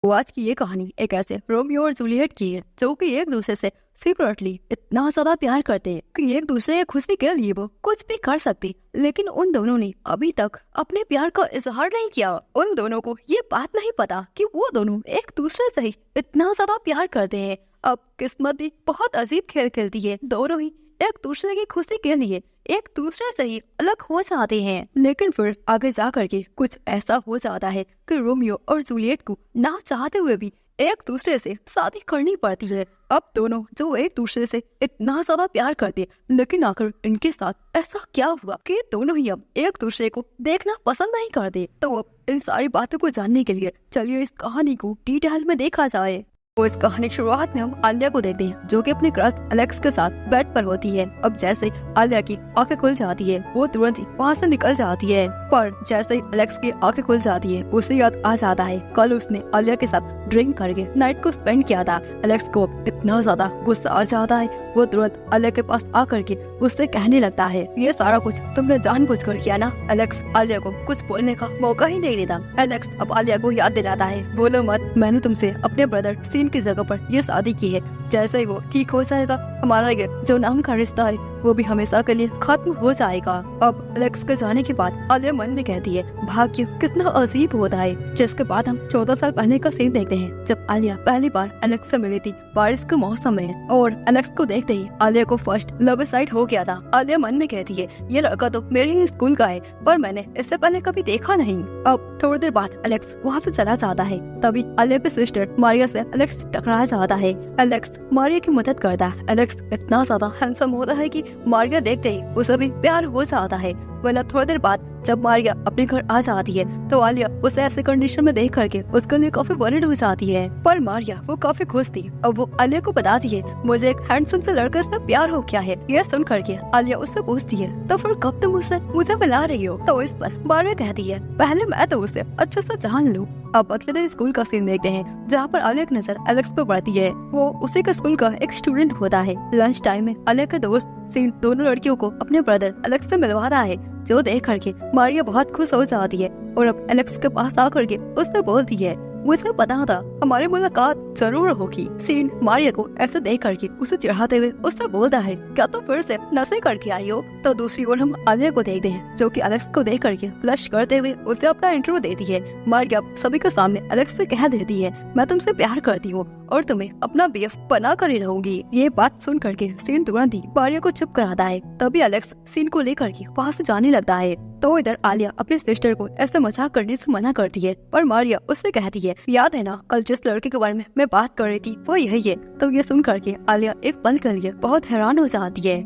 तो आज की ये कहानी एक ऐसे रोमियो और जूलियट की है जो कि एक दूसरे से सीक्रेटली इतना ज्यादा प्यार करते हैं कि एक दूसरे की खुशी के लिए वो कुछ भी कर सकती, लेकिन उन दोनों ने अभी तक अपने प्यार का इजहार नहीं किया। उन दोनों को ये बात नहीं पता कि वो दोनों एक दूसरे से ही इतना ज्यादा प्यार करते हैं। अब किस्मत भी बहुत अजीब खेल खेलती है, दोनों ही एक दूसरे की खुशी के लिए एक दूसरे से ही अलग हो जाते हैं। लेकिन फिर आगे जा करके कुछ ऐसा हो जाता है कि रोमियो और जूलियट को ना चाहते हुए भी एक दूसरे से शादी करनी पड़ती है। अब दोनों जो एक दूसरे से इतना ज्यादा प्यार करते हैं, लेकिन आखिर इनके साथ ऐसा क्या हुआ कि दोनों ही अब एक दूसरे को देखना पसंद नहीं करते। तो अब इन सारी बातों को जानने के लिए चलिए इस कहानी को डिटेल में देखा जाए। तो इस कहानी की शुरुआत में हम आलिया को देखते हैं जो कि अपने क्रश एलेक्स के साथ बेड पर होती है। अब जैसे आलिया की आंखें खुल जाती है वो तुरंत ही वहाँ से निकल जाती है, पर जैसे ही एलेक्स की आंखें खुल जाती है उसे याद आ जाता है कल उसने आलिया के साथ ड्रिंक करके नाइट को स्पेंड किया था। एलेक्स को इतना ज्यादा गुस्सा आ जाता है, वो तुरंत आलिया के पास आकर के उससे कहने लगता है ये सारा कुछ तुमने जानबूझकर किया ना। एलेक्स आलिया को कुछ बोलने का मौका ही नहीं देता। एलेक्स अब आलिया को याद दिलाता है बोलो मत, मैंने तुमसे अपने ब्रदर सीन की जगह पर ये शादी की है। जैसे ही वो ठीक हो जाएगा हमारा ये जो नाम का रिश्ता है वो भी हमेशा के लिए खत्म हो जाएगा। अब एलेक्स के जाने के बाद आलिया मन में कहती है भाग्य कितना अजीब होता है। जिसके बाद हम 14 साल पहले का सीन देखते हैं जब आलिया पहली बार एलेक्स से मिली थी बारिश के मौसम में, और एलेक्स को देखते ही आलिया को फर्स्ट लव साइड हो गया था। आलिया मन में कहती है ये लड़का तो मेरे ही स्कूल का है पर मैंने इससे पहले कभी देखा नहीं। अब थोड़ी देर बाद एलेक्स वहाँ से चला जाता है, तभी आलिया की सिस्टर मारिया से एलेक्स टकरा जाता है। एलेक्स मारिया की मदद करता है। एलेक्स इतना ज्यादा हैंडसम होता है कि मारिया देखते ही उसे भी प्यार हो जाता है। वरना थोड़ी देर बाद जब मारिया अपने घर आ जाती है तो आलिया उसे ऐसे कंडीशन में देख करके उसके लिए काफी वरिड हो जाती है, पर मारिया वो काफी खुश थी। अब वो आलिया को बताती है मुझे एक हैंडसम से लड़के से प्यार हो गया है। यह सुन करके आलिया उससे पूछती है तो फिर कब तुम उससे मुझे मिला रही हो। तो इस पर मारिया कहती है पहले मैं तो उसे अच्छे से जान लूं। अब अगले दिन स्कूल का सीन देखते हैं जहाँ पर आलिया की नजर एलेक्स पर पड़ती है। वो उसी के स्कूल का एक स्टूडेंट होता है। लंच टाइम में आलिया का दोस्त सीन दोनों लड़कियों को अपने ब्रदर एलेक्स से मिलवा रहा है, जो देख करके मारिया बहुत खुश हो जाती है और अब एलेक्स के पास आकर के उससे बोलती है मुझे पता था हमारी मुलाकात जरूर होगी। सीन मारिया को ऐसे देख करके उसे चिढ़ाते हुए उससे बोलता है क्या तुम फिर से नशे करके आई हो। तो दूसरी ओर हम आलिया को देखते हैं जो कि एलेक्स को देख करके ब्लश करते हुए उसे अपना इंट्रो देती है। मारिया सभी के सामने एलेक्स से कह देती है मैं तुमसे प्यार करती हूँ और तुम्हें अपना बीएफ बना कर ही रहूंगी। ये बात सुन करके सीन तुरंत ही मारिया को चुप कराता है। तभी एलेक्स सीन को लेकर के वहाँ से जाने लगता है। तो इधर आलिया अपने सिस्टर को ऐसे मजाक करने से मना करती है, पर मारिया उससे कहती है याद है ना कल जिस लड़के के बारे में मैं बात कर रही थी वो यही है। तो ये सुन करके आलिया एक पल के लिए बहुत हैरान हो जाती है।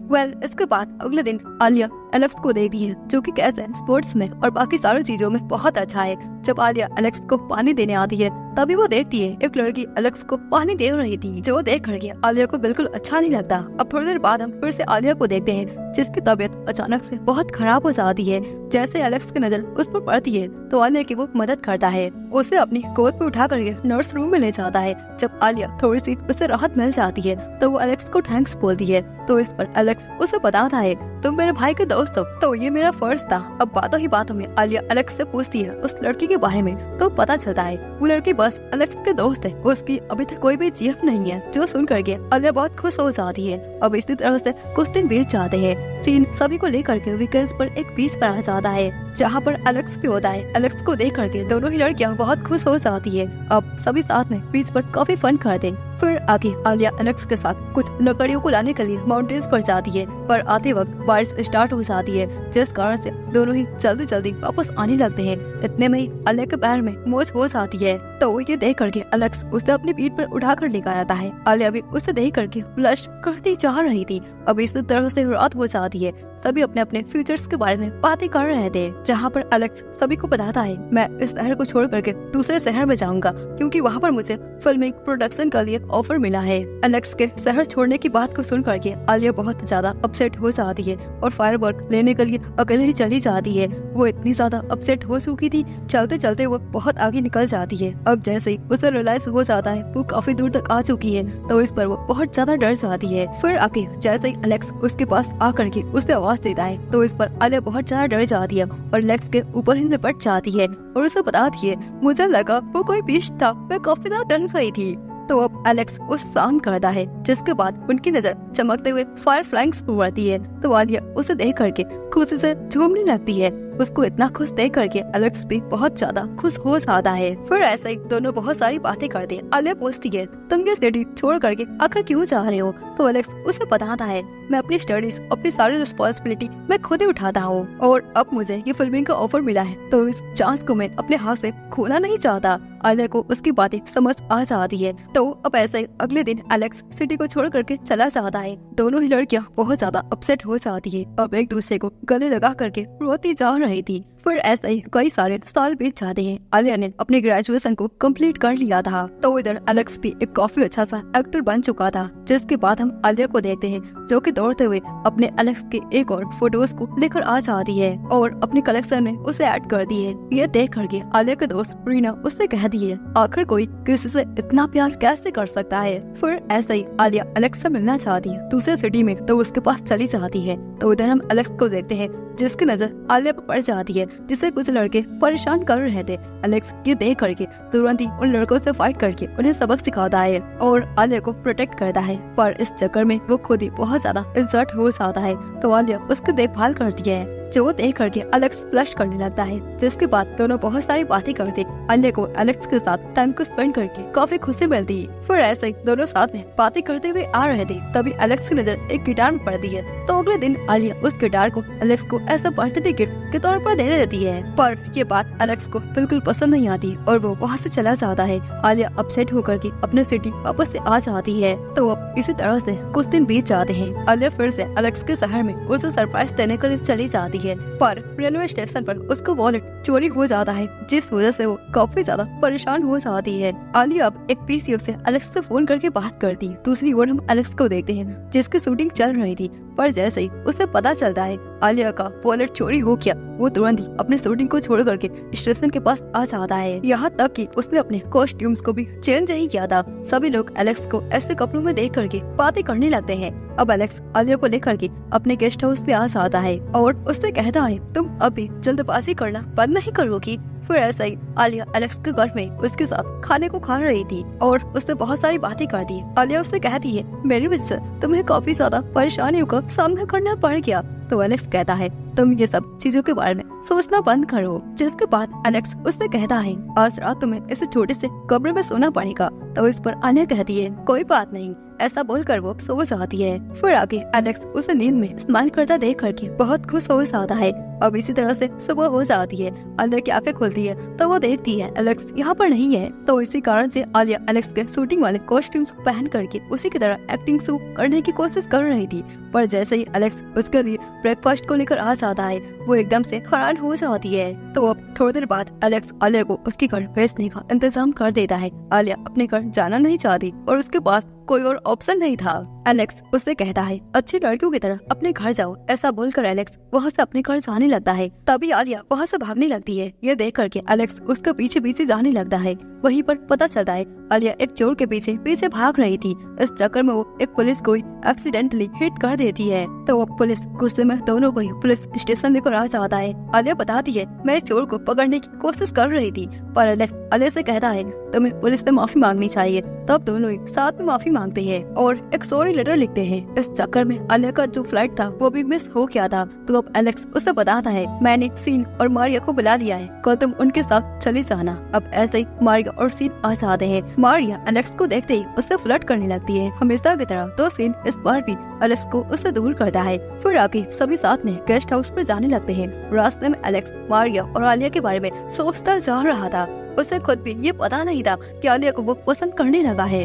इसके बाद अगले दिन आलिया एलेक्स को देखती है जो कि कैसे स्पोर्ट्स में और बाकी सारी चीजों में बहुत अच्छा है। जब आलिया एलेक्स को पानी देने आती है तभी वो देखती है एक लड़की एलेक्स को पानी दे रही थी, जो देख करके आलिया को बिल्कुल अच्छा नहीं लगता। अब थोड़ी देर बाद हम फिर से आलिया को देखते हैं जिसकी तबीयत अचानक से बहुत खराब हो जाती है। जैसे एलेक्स की नजर उस पर पड़ती है तो आलिया की वो मदद करता है, उसे अपनी गोद पे उठा करके नर्स रूम में ले जाता है। जब आलिया थोड़ी सी उसे राहत मिल जाती है तो वो एलेक्स को थैंक्स बोलती है। तो इस पर एलेक्स उसे बताता है तुम मेरे भाई के दोस्त हो तो ये मेरा फर्ज था। अब बातों ही बातों में आलिया एलेक्स से पूछती है उस लड़की के बारे में, तो पता चलता है वो लड़की बस एलेक्स के दोस्त है, उसकी अभी तक कोई भी जीएफ नहीं है। जो सुन करके आलिया बहुत खुश हो जाती है। अब इसी तरह से कुछ दिन बीत जाते हैं। सीन सभी को लेकर के वीकेंड्स पर एक बीच पर आ जाता है जहाँ पर एलेक्स भी होता है। एलेक्स को देख करके दोनों ही लड़कियाँ बहुत खुश हो जाती है। अब सभी साथ में बीच पर काफी फन करते हैं। फिर आगे आलिया एलेक्स के साथ कुछ लकड़ियों को लाने के लिए माउंटेन्स पर जाती है, पर आते वक्त बारिश स्टार्ट हो जाती है जिस कारण से दोनों ही जल्दी जल्दी वापस आने लगते हैं। इतने में ही आलिया के पैर में मोच हो जाती है तो ये देख करके एलेक्स उसे अपनी पीठ पर उठा कर लेकर आता है। आलिया भी उसे देख करके ब्लश करती जा रही थी। अब इसी तरह से रात हो जाती है। सभी अपने अपने फ्यूचर्स के बारे में बातें कर रहे थे, जहाँ पर एलेक्स सभी को बताता है मैं इस शहर को छोड़ करके दूसरे शहर में जाऊंगा क्योंकि वहाँ पर मुझे फिल्मिंग प्रोडक्शन के लिए ऑफर मिला है। एलेक्स के शहर छोड़ने की बात को सुन करके आलिया बहुत ज्यादा अपसेट हो जाती है और फायरवर्क लेने के लिए अकेले ही चली जाती है। वो इतनी ज्यादा अपसेट हो चुकी थी, चलते चलते वो बहुत आगे निकल जाती है। अब जैसे ही उसे रियलाइज हो जाता है वो काफी दूर तक आ चुकी है तो इस पर वो बहुत ज्यादा डर जाती है। फिर आके जैसे ही एलेक्स उसके पास आकर के उसे आवाज देता है तो इस पर आलिया बहुत ज्यादा डर जाती है और एलेक्स के ऊपर ही लिपट जाती है और उसे बताती है मुझे लगा वो कोई विष था, मैं काफी ज्यादा डर गई थी। तो अब एलेक्स उस शांत करता है जिसके बाद उनकी नजर चमकते हुए फायर फ्लाइंग्स पर पड़ती है तो आलिया उसे देख करके खुशी से झूमने लगती है। उसको इतना खुश देख करके एलेक्स भी बहुत ज्यादा खुश हो जाता है। फिर ऐसे ही दोनों बहुत सारी बातें करते हैं। आलिया पूछती है तुम ये सिटी छोड़ करके आखिर क्यों जा रहे हो तो एलेक्स उसे बताता है मैं अपनी स्टडीज अपनी सारी रिस्पॉन्सिबिलिटी मैं खुद ही उठाता हूँ और अब मुझे ये फिल्मिंग का ऑफर मिला है तो इस चांस को मैं अपने हाथ से खोना नहीं चाहता। आलिया को उसकी बातें समझ आ जाती है। तो अब ऐसे अगले दिन एलेक्स सिटी को छोड़ करके चला जाता है। दोनों ही लड़कियां बहुत ज्यादा अपसेट हो जाती है। अब एक दूसरे को गले लगा करके रोती जा रही थी। फिर ऐसे ही कई सारे साल बीत जाते हैं। आलिया ने अपनी ग्रेजुएशन को कंप्लीट कर लिया था तो इधर एलेक्स भी एक काफी अच्छा सा एक्टर बन चुका था। जिसके बाद हम आलिया को देखते हैं जो कि दौड़ते हुए अपने एलेक्स के एक और फोटोज को लेकर आ जाती है और अपने कलेक्शन में उसे ऐड कर दी है। ये देख करके आलिया के दोस्त रीना उससे कहती है आखिर कोई किसी से इतना प्यार कैसे कर सकता है। फिर ऐसे ही आलिया एलेक्स से मिलना चाहती है दूसरे सिटी में तो उसके पास चली जाती है। तो इधर हम एलेक्स को देखते हैं जिसकी नजर आलिया पर पड़ जाती है जिसे कुछ लड़के परेशान कर रहे थे। एलेक्स ये देख करके तुरंत ही उन लड़कों से फाइट करके उन्हें सबक सिखाता है और आलिया को प्रोटेक्ट करता है पर इस चक्कर में वो खुद ही बहुत ज्यादा इंसर्ट हो जाता है तो आलिया उसकी देखभाल करती है जो देख करके एलेक्स फ्लश करने लगता है। जिसके बाद दोनों बहुत सारी बातें करते। आलिया को एलेक्स के साथ टाइम को स्पेंड करके काफी खुशी मिलती है। फिर ऐसे ही दोनों साथ में बातें करते हुए आ रहे थे तभी एलेक्स की नजर एक गिटार में पड़ती है तो अगले दिन आलिया उस गिटार को एलेक्स को ऐसा बर्थडे गिफ्ट के तौर पर दे देती है। पर ये बात एलेक्स को बिल्कुल पसंद नहीं आती और वो वहाँ से चला जाता है। आलिया अपसेट होकर के अपने सिटी वापस से आ जाती है। तो अब इसी तरह से कुछ दिन बीत जाते हैं। आलिया फिर से एलेक्स के शहर में उसे सरप्राइज देने के लिए चली जाती है पर रेलवे स्टेशन पर उसका वॉलेट चोरी हो जाता है जिस वजह से वो काफी ज्यादा परेशान हो जाती है। आलिया अब एक पीसीओ से एलेक्स से फोन करके बात करती है। दूसरी ओर हम एलेक्स को देखते हैं जिसकी शूटिंग चल रही थी पर जैसे ही उसे पता चलता है आलिया का वॉलेट चोरी हो गया वो तुरंत ही अपने शूटिंग को छोड़ करके स्टेशन के पास आ जाता है। यहाँ तक कि उसने अपने कॉस्ट्यूम्स को भी चेंज नहीं किया था। सभी लोग एलेक्स को ऐसे कपड़ों में देख करके बातें करने लगते हैं। अब एलेक्स आलिया को लेकर के अपने गेस्ट हाउस पे आ जाता है और उससे कहता है तुम अभी जल्दबाजी करना बंद नहीं करोगी। फिर ऐसा ही आलिया एलेक्स के घर में उसके साथ खाने को खा रही थी और उससे बहुत सारी बातें करती है। आलिया उससे कहती है मेरी वजह से तुम्हें काफी ज्यादा परेशानियों का सामना करना पड़ गया। तो एलेक्स कहता है तुम ये सब चीजों के बारे में सोचना बंद करो। जिसके बाद एलेक्स उससे कहता है आज रात तुम्हें इस छोटे से कमरे में सोना पड़ेगा। तो इस पर आलिया कहती है कोई बात नहीं। ऐसा बोलकर वो सो जाती है। फिर आगे एलेक्स उसे नींद में स्माइल करता देख करके बहुत खुश हो जाता है। अब इसी तरह से सुबह हो जाती है। आलिया की आंखें खुलती है तो वो देखती है एलेक्स यहाँ पर नहीं है। तो इसी कारण से आलिया एलेक्स के शूटिंग वाले कॉस्ट्यूम्स पहन करके उसी की तरह एक्टिंग शो करने की कोशिश कर रही थी। पर जैसे ही एलेक्स उसके लिए ब्रेकफास्ट को लेकर आ जाता है वो एकदम से हैरान हो जाती है। तो अब थोड़ी देर बाद एलेक्स आलिया को उसके घर भेजने का इंतजाम कर देता है। आलिया अपने घर जाना नहीं चाहती और उसके पास कोई और ऑप्शन नहीं था। एलेक्स उससे कहता है अच्छी लड़कियों की तरह अपने घर जाओ। ऐसा बोलकर एलेक्स वहाँ से अपने घर जाने लगता है। तभी आलिया वहाँ से भागने लगती है। ये देख करके एलेक्स उसके पीछे पीछे जाने लगता है। वहीं पर पता चलता है आलिया एक चोर के पीछे पीछे भाग रही थी। इस चक्कर में वो एक पुलिस को एक्सीडेंटली हिट कर देती है। तो वो पुलिस गुस्से में दोनों को ही पुलिस स्टेशन लेकर आ जाता है। आलिया बताती है मैं इस चोर को पकड़ने की कोशिश कर रही थी। पर एलेक्स आलिया से कहता है तुम्हें पुलिस से माफी मांगनी चाहिए। तब दोनों ही साथ में माफी मांगते हैं और एक सॉरी लेटर लिखते हैं। इस चक्कर में आलिया का जो फ्लाइट था वो भी मिस हो गया था। तो अब एलेक्स उससे बताता है मैंने सीन और मारिया को बुला लिया है, कल तुम उनके साथ चली जाना। अब ऐसे ही मारिया और सीन आ जाते हैं। मारिया एलेक्स को देखते ही उससे फ्लर्ट करने लगती है हमेशा की तरह। तो सीन इस बार भी एलेक्स को उससे दूर करता है। फिर आगे सभी साथ में गेस्ट हाउस पर जाने लगते हैं। रास्ते में एलेक्स मारिया और आलिया के बारे में सोचता जा रहा था। उसे खुद भी ये पता नहीं था कि आलिया को वो पसंद करने लगा है।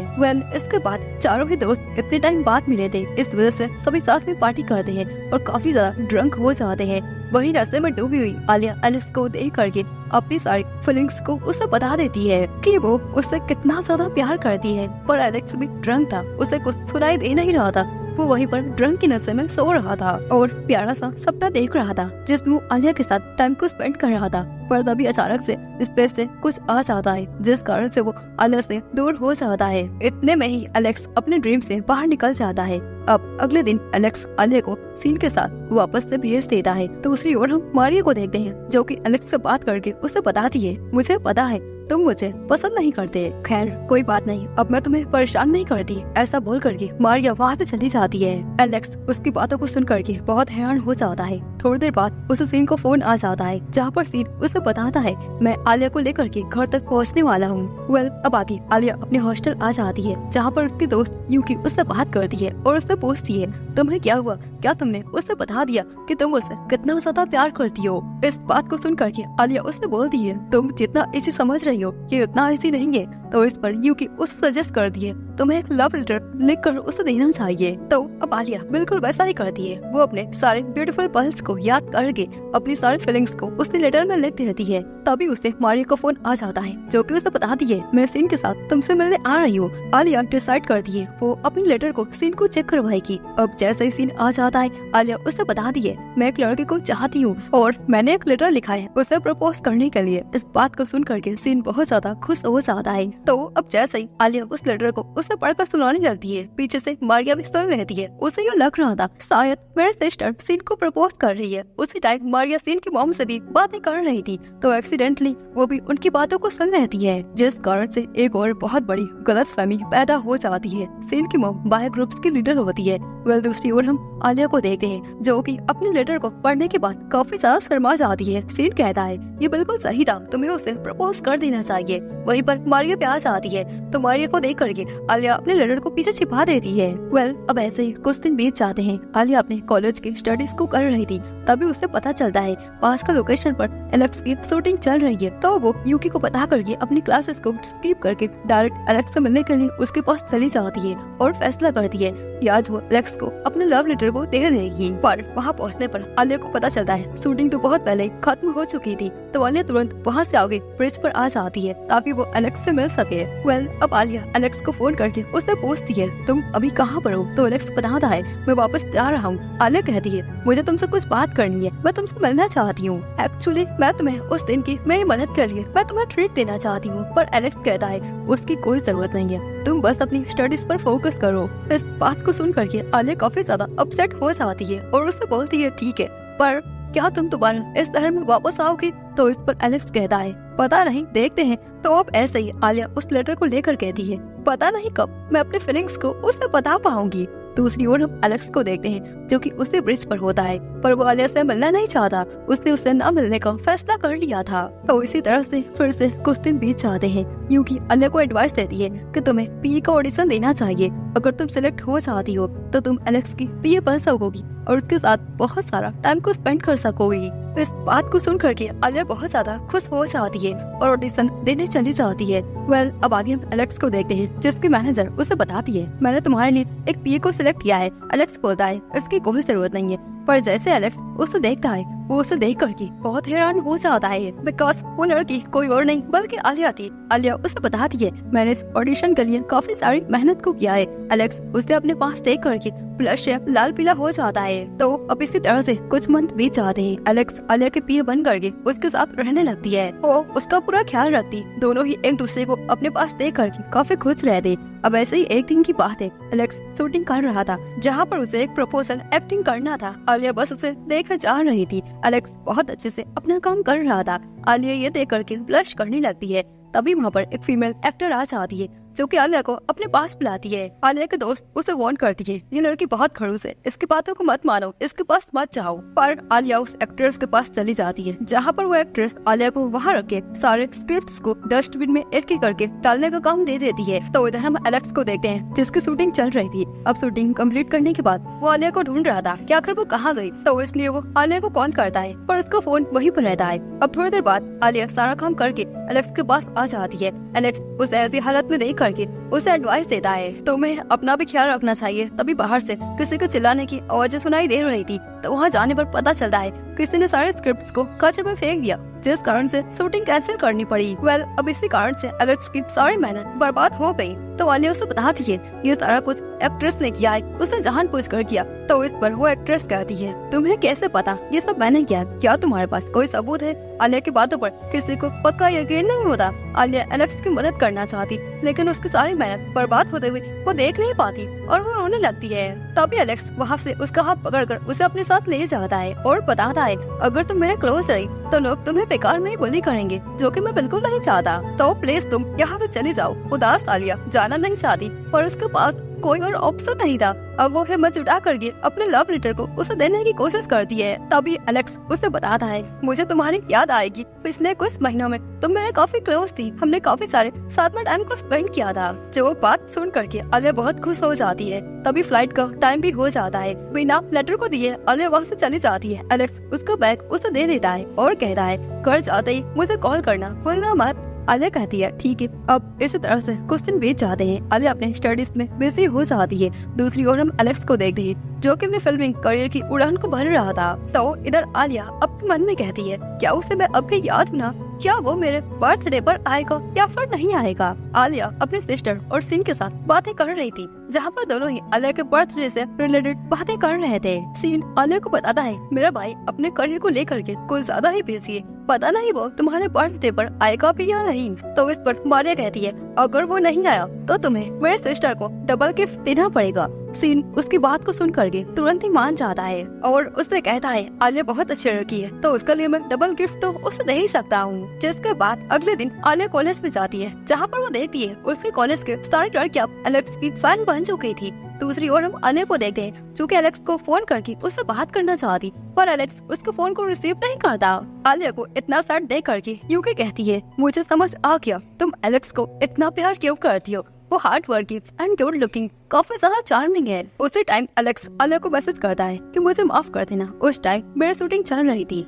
इसके बाद चारों ही दोस्त इतने टाइम बाद मिले थे, इस वजह से सभी साथ में पार्टी करते हैं और काफी ज्यादा ड्रंक हो जाते हैं। वहीं रास्ते में डूबी हुई आलिया एलेक्स को देख करके अपनी सारी फीलिंग्स को उसे बता देती है कि वो उससे कितना ज्यादा प्यार करती है। पर एलेक्स भी ड्रंक था, उसे कुछ सुनाई दे नहीं रहा था। वो वहीं पर ड्रंक की नशे में सो रहा था और प्यारा सा सपना देख रहा था जिसमें वो आलिया के साथ टाइम को स्पेंड कर रहा था। पर तभी अचानक से स्पेस से कुछ आ जाता है जिस कारण से वो आलिया से दूर हो जाता है। इतने में ही एलेक्स अपने ड्रीम से बाहर निकल जाता है। अब अगले दिन एलेक्स आलिया को सीन के साथ वापस से भेज देता है। दूसरी ओर हम मारिया को देखते हैं जो कि एलेक्स से बात करके उसे बताती है, मुझे पता है तुम मुझे पसंद नहीं करते, खैर कोई बात नहीं, अब मैं तुम्हें परेशान नहीं करती। ऐसा बोल करके मारिया वहाँ से चली जाती है। एलेक्स उसकी बातों को सुन करके बहुत हैरान हो जाता है। थोड़ी देर बाद उसे सीन को फोन आ जाता है जहाँ पर सीन उसे बताता है मैं आलिया को लेकर के घर तक पहुँचने वाला हूँ। वेल अब आगे आलिया अपने हॉस्टल आ जाती है जहाँ पर उसकी दोस्त यूकी उससे बात करती है और उससे पूछती है तुम्हें क्या हुआ, क्या तुमने उसे बता दिया कि तुम उसे कितना ज्यादा प्यार करती हो। इस बात को सुन करके आलिया उससे बोलती है तुम जितना इसे समझ रही हो ये उतना इजी नहीं है। तो इस पर यूकी उसे सजेस्ट करती है तुम्हें एक लव लेटर लिख कर उसे देना चाहिए। तो अब आलिया बिल्कुल वैसा ही करती है। वो अपने सारे ब्यूटीफुल पल्स को याद करके अपनी सारी फीलिंग्स को उसके लेटर में लिख देती है। तभी उसे मारिया का फोन आ जाता है जो कि उसे बताती है मैं सीन के साथ तुमसे मिलने आ रही हूँ। आलिया डिसाइड करती है वो अपनी लेटर को सीन को चेक करवाएगी। अब जैसे ही सीन आ जाता है आलिया उसे बताती है मैं एक लड़के को चाहती हूँ और मैंने एक लेटर लिखा है उसे प्रपोज करने के लिए। इस बात को सुन करके सीन बहुत ज्यादा खुश हो जाता है। तो अब जैसे ही आलिया उस लेटर को उसे पढ़कर सुनाने लगती है पीछे से मारिया भी सुन लेती है। उसे ये लग रहा था शायद मेरे सिस्टर सीन को प्रपोज कर रही है। उसी टाइम मारिया सीन की मॉम से भी बातें कर रही थी तो एक्सीडेंटली वो भी उनकी बातों को सुन लेती है जिस कारण से एक और बहुत बड़ी गलतफहमी पैदा हो जाती है। सीन की मॉम बाय ग्रुप्स की लीडर होती है। वेल दूसरी ओर हम आलिया को देखते हैं जो कि अपने लेटर को पढ़ने के बाद काफी ज्यादा शर्मा जाती है। सीन कहता है ये बिल्कुल सही था, तुम्हें उसे प्रपोज कर देना चाहिए। वहीं पर मारिया प्यास आती है तो मारिया को देख करके आलिया अपने लेटर को पीछे छिपा देती है। वेल अब ऐसे ही कुछ दिन बीत जाते हैं। आलिया अपने कॉलेज की स्टडीज को कर रही थी तभी उसे पता चलता है पास का लोकेशन पर एलेक्स की शूटिंग चल रही है। तो वो यूकी को बता करके अपनी क्लासेस को स्किप करके डायरेक्ट एलेक्स से मिलने के लिए उसके पास चली जाती है और फैसला करती है कि आज वो एलेक्स को अपने लव लेटर को दे देगी। पर वहाँ पहुँचने पर आलिया को पता चलता है शूटिंग तो बहुत पहले खत्म हो चुकी थी। तो आलिया तुरंत वहाँ से आगे ब्रिज पर आ जाती है ताकि वो एलेक्स से मिल सके। वेल अब आलिया एलेक्स को फोन करके उससे पूछती है तुम अभी कहाँ पर हो। तो एलेक्स बताता है मैं वापस जा रहा हूँ। आलिया कहती है मुझे तुमसे कुछ बात करनी है, मैं तुमसे मिलना चाहती हूँ। एक्चुअली मैं तुम्हें उस दिन की मेरी मदद के लिए मैं तुम्हें ट्रीट देना चाहती हूँ। पर एलेक्स कहता है उसकी कोई जरूरत नहीं है, तुम बस अपनी स्टडीज पर फोकस करो। इस बात को सुन करके आलिया काफी ज्यादा अपसेट हो जाती है और उससे बोलती है ठीक है पर क्या तुम दोबारा इस शहर में वापस आओगे। तो इस पर एलेक्स कहता है पता नहीं, देखते हैं। तो अब ऐसे ही आलिया उस लेटर को लेकर कहती है पता नहीं कब मैं अपने फीलिंग्स को उसे बता पाऊंगी। दूसरी ओर हम एलेक्स को देखते हैं जो कि उसे ब्रिज पर होता है पर वो आलिया से मिलना नहीं चाहता। उसने उससे न मिलने का फैसला कर लिया था। तो इसी तरह से फिर से कुछ दिन बीत जाते हैं। यूकी आलिया को एडवाइस देती है कि तुम्हें पीए का ऑडिशन देना चाहिए। अगर तुम सिलेक्ट हो जाती हो तो तुम एलेक्स की पीए बन सकोगी और उसके साथ बहुत सारा टाइम को स्पेंड कर सकोगी। इस बात को सुन करके आलिया बहुत ज्यादा खुश हो जाती है और ऑडिशन देने चली जाती है। वेल अब आगे हम एलेक्स को देखते हैं जिसकी मैनेजर उसे बताती है मैंने तुम्हारे लिए एक पीए को सिलेक्ट किया है। एलेक्स बोलता है इसकी कोई जरूरत नहीं है। पर जैसे एलेक्स उसे देखता है वो उसे देख करके बहुत हैरान हो जाता है बिकॉज वो लड़की कोई और नहीं बल्कि आलिया थी। आलिया उसे बताती है मैंने इस ऑडिशन के लिए काफी सारी मेहनत को किया है। एलेक्स उसे अपने पास देख करके ब्लश से लाल पीला हो जाता है। तो अब इसी तरह से कुछ मंथ बीत जाते हैं। एलेक्स आलिया के पीए बन करके उसके साथ रहने लगती है। वो उसका पूरा ख्याल रखती, दोनों ही एक दूसरे को अपने पास देख करके काफी खुश रहते। अब ऐसे ही एक दिन की बात है, एलेक्स शूटिंग कर रहा था जहाँ पर उसे एक प्रपोजल एक्टिंग करना था। आलिया बस उसे देख जा रही थी। एलेक्स बहुत अच्छे से अपना काम कर रहा था। आलिया ये देख करके ब्लश करने लगती है। तभी वहाँ पर एक फीमेल एक्टर आ जाती है जो कि आलिया को अपने पास बुलाती है। आलिया के दोस्त उसे वार्न करती है ये लड़की बहुत खड़ूस है, इसकी बातों को मत मानो, इसके पास मत जाओ। पर आलिया उस एक्ट्रेस के पास चली जाती है जहाँ पर वो एक्ट्रेस आलिया को वहाँ रख के सारे स्क्रिप्ट्स को डस्टबिन में एक एक करके डालने का काम दे देती है। तो इधर हम एलेक्स को देखते हैं जिसकी शूटिंग चल रही थी। अब शूटिंग कंप्लीट करने के बाद वो आलिया को ढूंढ रहा था कि आखिर वो कहाँ गई। तो इसलिए वो आलिया को कॉल करता है पर उसका फोन वहीं पर रहता है। अब थोड़ी देर बाद आलिया सारा काम करके एलेक्स के पास आ जाती है। एलेक्स उसे ऐसी हालत में देख करके उसे एडवाइस देता है तुम्हें अपना भी ख्याल रखना चाहिए। तभी बाहर से किसी को चिल्लाने की आवाजें सुनाई दे रही थी। तो वहाँ जाने पर पता चलता है किसी ने सारे स्क्रिप्ट्स को कचरे में फेंक दिया, जिस कारण से शूटिंग कैंसिल करनी पड़ी। अब इसी कारण से एलेक्स की सारी मेहनत बर्बाद हो गई। तो आलिया उसे बताती है ये सारा कुछ एक्ट्रेस ने किया है, उसने जानबूझकर किया। तो इस पर वो एक्ट्रेस कहती है तुम्हें कैसे पता ये सब मैंने किया? क्या तुम्हारे पास कोई सबूत है? आलिया की बातों पर किसी को पक्का यकीन नहीं होता। आलिया एलेक्स की मदद करना चाहती, लेकिन उसकी सारी मेहनत बर्बाद होते हुए वो देख नहीं पाती और वो रोने लगती है। तभी एलेक्स वहाँ से उसका हाथ पकड़कर उसे अपने साथ ले जाता है और बताता है अगर तुम मेरे क्लोज रही तो लोग तुम्हें बेकार में ही बुली करेंगे, जो कि मैं बिल्कुल नहीं चाहता। तो प्लीज तुम यहाँ से चली जाओ। उदास आलिया जाना नहीं चाहती, पर उसके पास कोई और ऑप्शन नहीं था। अब वो हिम्मत जुटा करके अपने लव लेटर को उसे देने की कोशिश करती है। तभी एलेक्स उसे बताता है मुझे तुम्हारी याद आएगी, पिछले कुछ महीनों में तुम मेरे काफी क्लोज थी, हमने काफी सारे साथ में टाइम को स्पेंड किया था। जो वो बात सुन करके आलिया बहुत खुश हो जाती है। तभी फ्लाइट का टाइम भी हो जाता है। बिना लेटर को दिए आलिया वहाँ से चली जाती है। एलेक्स उसका बैग उसे दे देता है और कहता है घर जाते ही मुझे कॉल करना, भूलना मत। आलिया कहती है ठीक है। अब इसी तरह से कुछ दिन बीत जाते हैं। आलिया अपने स्टडीज में बिजी हो जाती है। दूसरी ओर हम एलेक्स को देखते हैं जो कि अपने फिल्मिंग करियर की उड़ान को भर रहा था। तो इधर आलिया अपने मन में कहती है क्या उसे मैं अब की याद ना, क्या वो मेरे बर्थडे पर आएगा या फिर नहीं आएगा। आलिया अपने सिस्टर और सीन के साथ बातें कर रही थी, जहाँ पर दोनों ही आलिया के बर्थडे से रिलेटेड बातें कर रहे थे। सीन आलिया को बताता है मेरा भाई अपने करियर को लेकर के कुछ ज्यादा ही बिजी है, पता नहीं वो तुम्हारे बर्थडे पर आएगा भी या नहीं। तो इस पर मारिया कहती है अगर वो नहीं आया तो तुम्हें मेरे सिस्टर को डबल गिफ्ट देना पड़ेगा। सीन उसकी बात को सुन करके तुरंत ही मान जाता है और उससे कहता है आलिया बहुत अच्छी लड़की है, तो उसके लिए मैं डबल गिफ्ट तो उसे दे ही सकता हूँ। जिसके बाद अगले दिन आलिया कॉलेज में जाती है, जहाँ पर वो देखती है उसके कॉलेज के सारे लड़कियां एलेक्स की फैन बन चुकी थी। दूसरी ओर हम आलिया को देखते हैं जो कि एलेक्स को फोन करके उससे बात करना चाहती, पर एलेक्स उसके फोन को रिसीव नहीं करता। आलिया को इतना सैड देख करके यूके कहती है मुझे समझ आ गया तुम एलेक्स को इतना प्यार क्यों करती हो, वो hard working and good looking काफी ज्यादा चार्मिंग है। उसी टाइम एलेक्स आलिया को मैसेज करता है कि मुझे माफ कर देना, उस टाइम मेरी शूटिंग चल रही थी।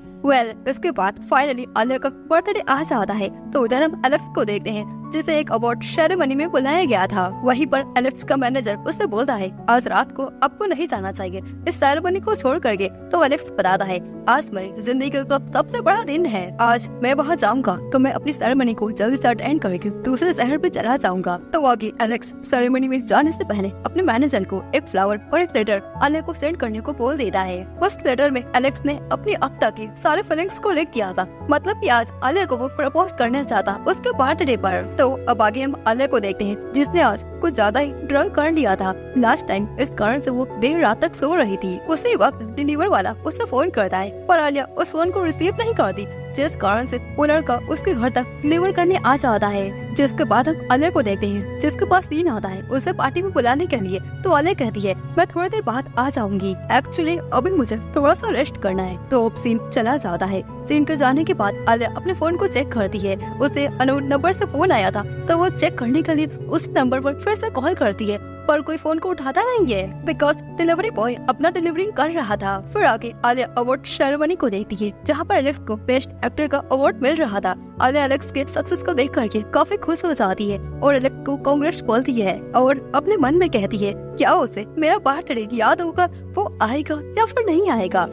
इसके बाद फाइनली आलिया का बर्थडे आ जाता है। तो उधर हम एलेक्स को देखते हैं जिसे एक अवार्ड सेरेमनी में बुलाया गया था। वहीं पर एलेक्स का मैनेजर उससे बोलता है आज रात को आपको नहीं जाना चाहिए इस सेरेमनी को छोड़ करके। तो एलेक्स बताता है आज मेरी जिंदगी का सबसे बड़ा दिन है, आज मैं वहाँ जाऊंगा तो मैं अपनी सेरेमनी को जल्दी से अटेंड करके दूसरे शहर पे चला जाऊंगा। तो आगे एलेक्स सेरेमनी में जाने से पहले अपने मैनेजर को एक फ्लावर और एक लेटर आलिया को सेंड करने को बोल देता है। उस लेटर में एलेक्स ने अपनी अब तक की सारे फीलिंग्स को लिख दिया था, मतलब कि आज आलिया को वो प्रपोज करना चाहता उसके बर्थडे पर। तो अब आगे हम आलिया को देखते हैं जिसने आज कुछ ज्यादा ही ड्रंक कर लिया था लास्ट टाइम, इस कारण से वो देर रात तक सो रही थी। उसी वक्त डिलीवर वाला उससे फोन करता है, पर आलिया उस फोन को रिसीव नहीं करती, जिस कारण से वो लड़का उसके घर तक डिलीवर करने आ जाता है। जिसके बाद हम आलिया को देखते हैं जिसके पास सीन आता है उसे पार्टी में बुलाने के लिए। तो आलिया कहती है मैं थोड़ी देर बाद आ जाऊंगी, एक्चुअली अभी मुझे थोड़ा सा रेस्ट करना है। तो अब सीन चला जाता है। सीन के जाने के बाद आलिया अपने फोन को चेक करती है, उसे अननोन नंबर से फोन आया था, तो वो चेक करने के लिए उस नंबर पर फिर से कॉल करती है, पर कोई फोन को उठाता नहीं है बिकॉज डिलीवरी बॉय अपना डिलीवरिंग कर रहा था। फिर आगे आलिया अवार्ड सेरेमनी को देखती है जहाँ पर एलेक्स को बेस्ट एक्टर का अवार्ड मिल रहा था। आलिया एलेक्स के सक्सेस को देख करके काफी खुश हो जाती है और एलेक्स को कांग्रेस बोलती है और अपने मन में कहती है क्या उसे मेरा बर्थडे याद होगा, वो आएगा या फिर नहीं आएगा।